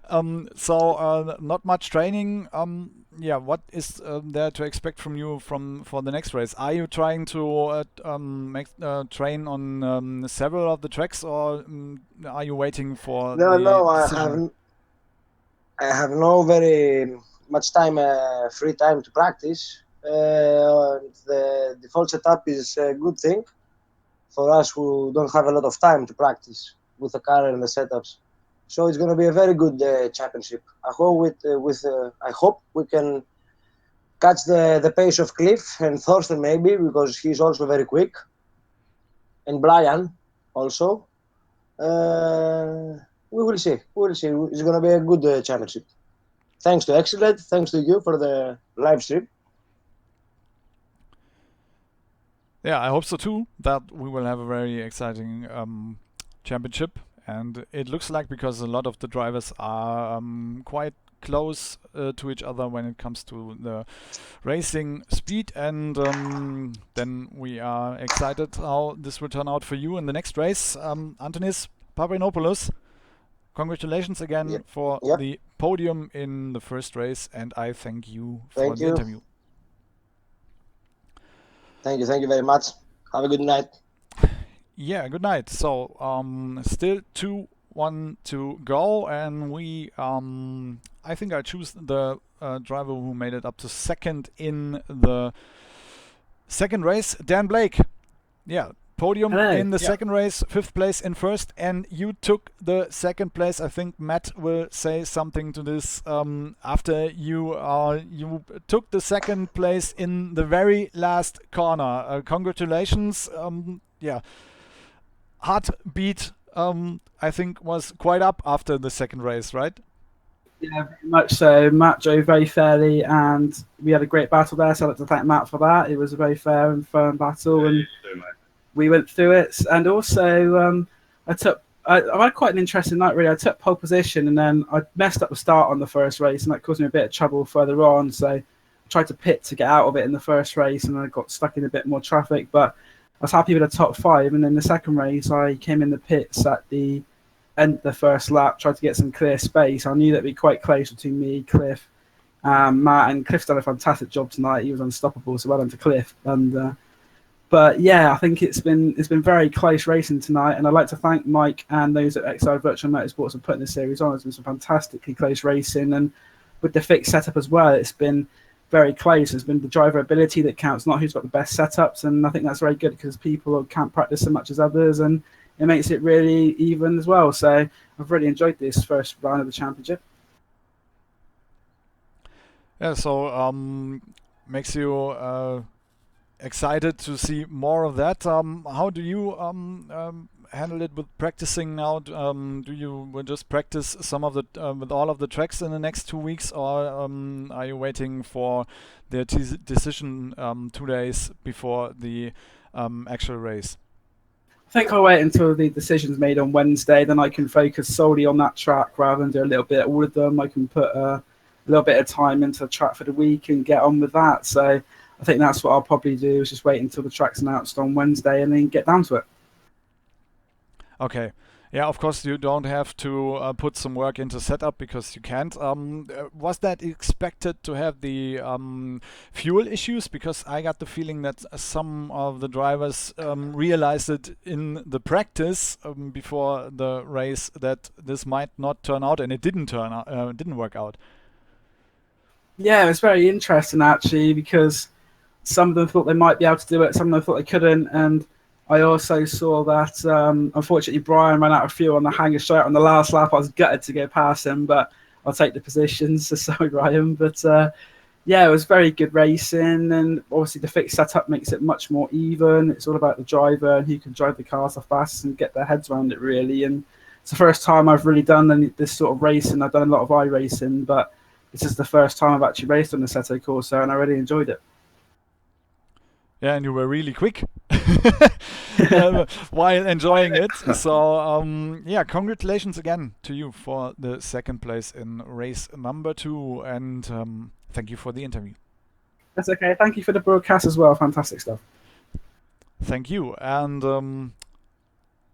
Speaker 1: Not much training. Yeah, what is there to expect from you for the next race? Are you trying to train on several of the tracks, or are you waiting for
Speaker 3: No,
Speaker 1: the
Speaker 3: no,
Speaker 1: decision?
Speaker 3: I have no very much time, free time to practice. The default setup is a good thing for us who don't have a lot of time to practice with the car and the setups. So it's going to be a very good championship. I hope we can catch the pace of Cliff and Thorsten maybe because he's also very quick, and Brian also. We will see. We will see. It's going to be a good championship. Thanks to Exiled. Thanks to you for the live stream.
Speaker 1: Yeah, I hope so too, that we will have a very exciting championship. And it looks like, because a lot of the drivers are quite close to each other when it comes to the racing speed. And then we are excited how this will turn out for you in the next race. Antonis Paprinopoulos, congratulations again for the podium in the first race, and I thank you for the interview.
Speaker 3: Thank you very much. Have a good night.
Speaker 1: Yeah, good night. So, still 2-1 to go, and we, I think I choose the driver who made it up to second in the second race, Dan Blake. Yeah, podium in the second race, fifth place in first, and you took the second place. I think Matt will say something to this after you took the second place in the very last corner. Congratulations. Yeah, heartbeat I think was quite up after the second race, right?
Speaker 4: Yeah, very much so. Matt drove very fairly, and we had a great battle there. So I'd like to thank Matt for that. It was a very fair and firm battle, and we went through it. And also, I had quite an interesting night, really. I took pole position, and then I messed up the start on the first race, and that caused me a bit of trouble further on. So I tried to pit to get out of it in the first race, and I got stuck in a bit more traffic. But I was happy with the top five, and then the second race, I came in the pits at the end of the first lap, tried to get some clear space. I knew that'd be quite close between me, Cliff, Matt, and Cliff's done a fantastic job tonight. He was unstoppable, so well done to Cliff. And but yeah, I think it's been very close racing tonight, and I'd like to thank Mike and those at Exiled Virtual Motorsports for putting this series on. It's been some fantastically close racing, and with the fixed setup as well, it's been very close. It's been the driver ability that counts, not who's got the best setups, and I think that's very good because people can't practice so much as others, and it makes it really even as well. So I've really enjoyed this first round of the championship.
Speaker 1: Yeah, so makes you excited to see more of that. How do you handle it with practicing now? Do you just practice some of the with all of the tracks in the next 2 weeks, or are you waiting for the decision 2 days before the actual race?
Speaker 4: I think I'll wait until the decision's made on Wednesday, then I can focus solely on that track rather than do a little bit of all of them. I can put a little bit of time into the track for the week and get on with that. So I think that's what I'll probably do, is just wait until the track's announced on Wednesday and then get down to it.
Speaker 1: Okay. Yeah, of course you don't have to put some work into setup because you can't. Was that expected to have the fuel issues? Because I got the feeling that some of the drivers realized it in the practice before the race that this might not turn out, and it didn't turn out, didn't work out.
Speaker 4: Yeah, it's very interesting actually, because some of them thought they might be able to do it, some of them thought they couldn't, and I also saw that unfortunately Brian ran out of fuel on the hanger straight on the last lap. I was gutted to go past him, but I'll take the positions. So sorry, Brian. But yeah, it was very good racing, and obviously the fixed setup makes it much more even. It's all about the driver and who can drive the cars the fastest and get their heads around it, really. And it's the first time I've really done this sort of racing. I've done a lot of iRacing, but this is the first time I've actually raced on the Assetto Corsa, and I really enjoyed it.
Speaker 1: Yeah, and you were really quick while enjoying it. So, yeah, congratulations again to you for the second place in race number 2, and thank you for the interview.
Speaker 4: That's okay. Thank you for the broadcast as well. Fantastic stuff.
Speaker 1: Thank you. And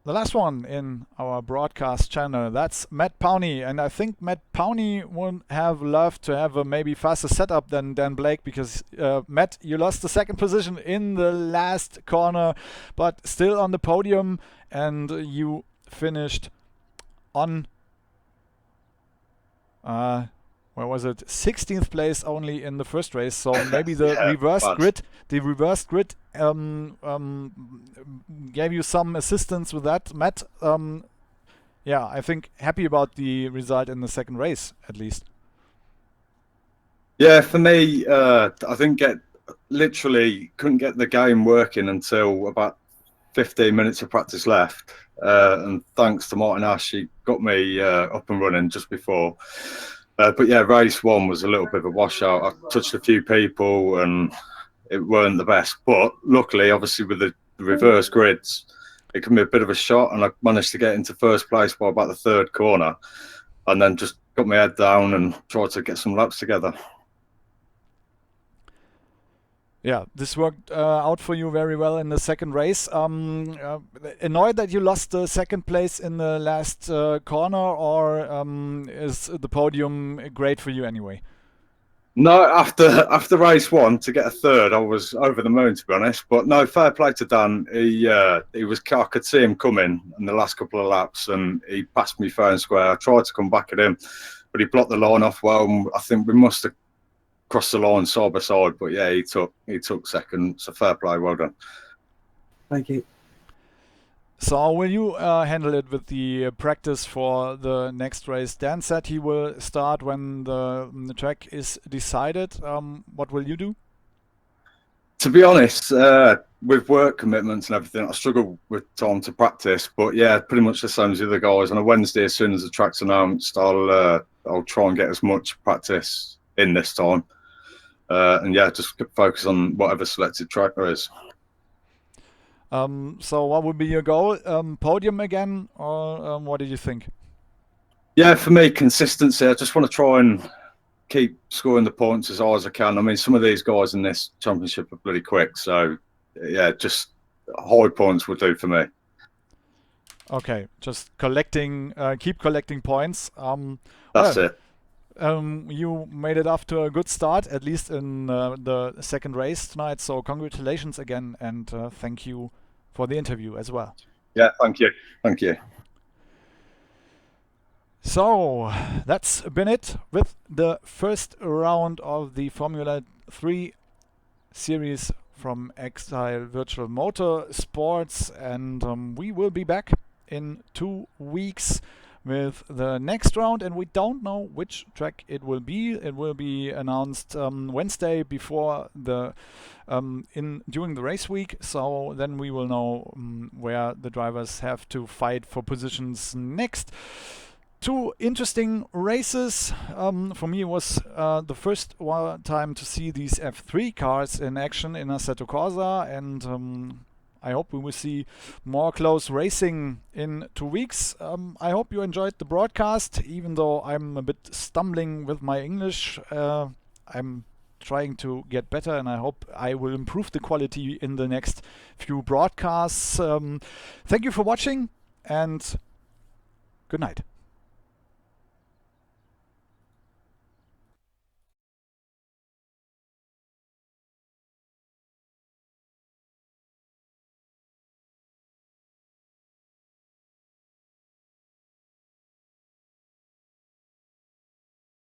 Speaker 1: the last one in our broadcast channel, that's Matt Powney. And I think Matt Powney would have loved to have a maybe faster setup than Dan Blake, because Matt, you lost the second position in the last corner, but still on the podium, and you finished on where was it? 16th place only in the first race. So maybe the reversed grid gave you some assistance with that, Matt. Yeah, I think happy about the result in the second race, at least.
Speaker 5: Yeah, for me, I literally couldn't get the game working until about 15 minutes of practice left. And thanks to Martin Ash, he got me up and running just before. But yeah, race 1 was a little bit of a washout. I touched a few people and it weren't the best. But luckily, obviously, with the reverse grids, it can be a bit of a shot. And I managed to get into first place by about the third corner, and then just got my head down and tried to get some laps together.
Speaker 1: Yeah, this worked out for you very well in the second race. Annoyed that you lost the second place in the last corner, or is the podium great for you anyway?
Speaker 5: No, after race 1, to get a third, I was over the moon, to be honest. But no, fair play to Dan. I could see him coming in the last couple of laps, and he passed me fair and square. I tried to come back at him, but he blocked the line off well. I think we must have crossed the line side by side, but yeah, he took second. So fair play, well done.
Speaker 4: Thank you.
Speaker 1: So will you handle it with the practice for the next race? Dan said he will start when the track is decided. What will you do?
Speaker 5: To be honest, with work commitments and everything, I struggle with time to practice. But yeah, pretty much the same as the other guys. On a Wednesday, as soon as the track's announced, I'll try and get as much practice in this time. And yeah, just focus on whatever selected track there is.
Speaker 1: So what would be your goal? Podium again, or what do you think?
Speaker 5: Yeah, for me, consistency. I just want to try and keep scoring the points as high as I can. I mean, some of these guys in this championship are bloody quick. So yeah, just high points will do for me.
Speaker 1: Okay, just keep collecting points.
Speaker 5: That's it.
Speaker 1: You made it off to a good start, at least in the second race tonight. So congratulations again, and thank you for the interview as well.
Speaker 5: Yeah, thank you. Thank you.
Speaker 1: So that's been it with the first round of the Formula 3 series from Exiled Virtual Motorsports, and we will be back in 2 weeks with the next round, and we don't know which track it will be. It will be announced Wednesday before the during the race week, so then we will know where the drivers have to fight for positions next. 2 interesting races. For me, it was the first time to see these F3 cars in action in Assetto Corsa, and I hope we will see more close racing in 2 weeks. I hope you enjoyed the broadcast, even though I'm a bit stumbling with my English. I'm trying to get better, and I hope I will improve the quality in the next few broadcasts. Thank you for watching, and good night.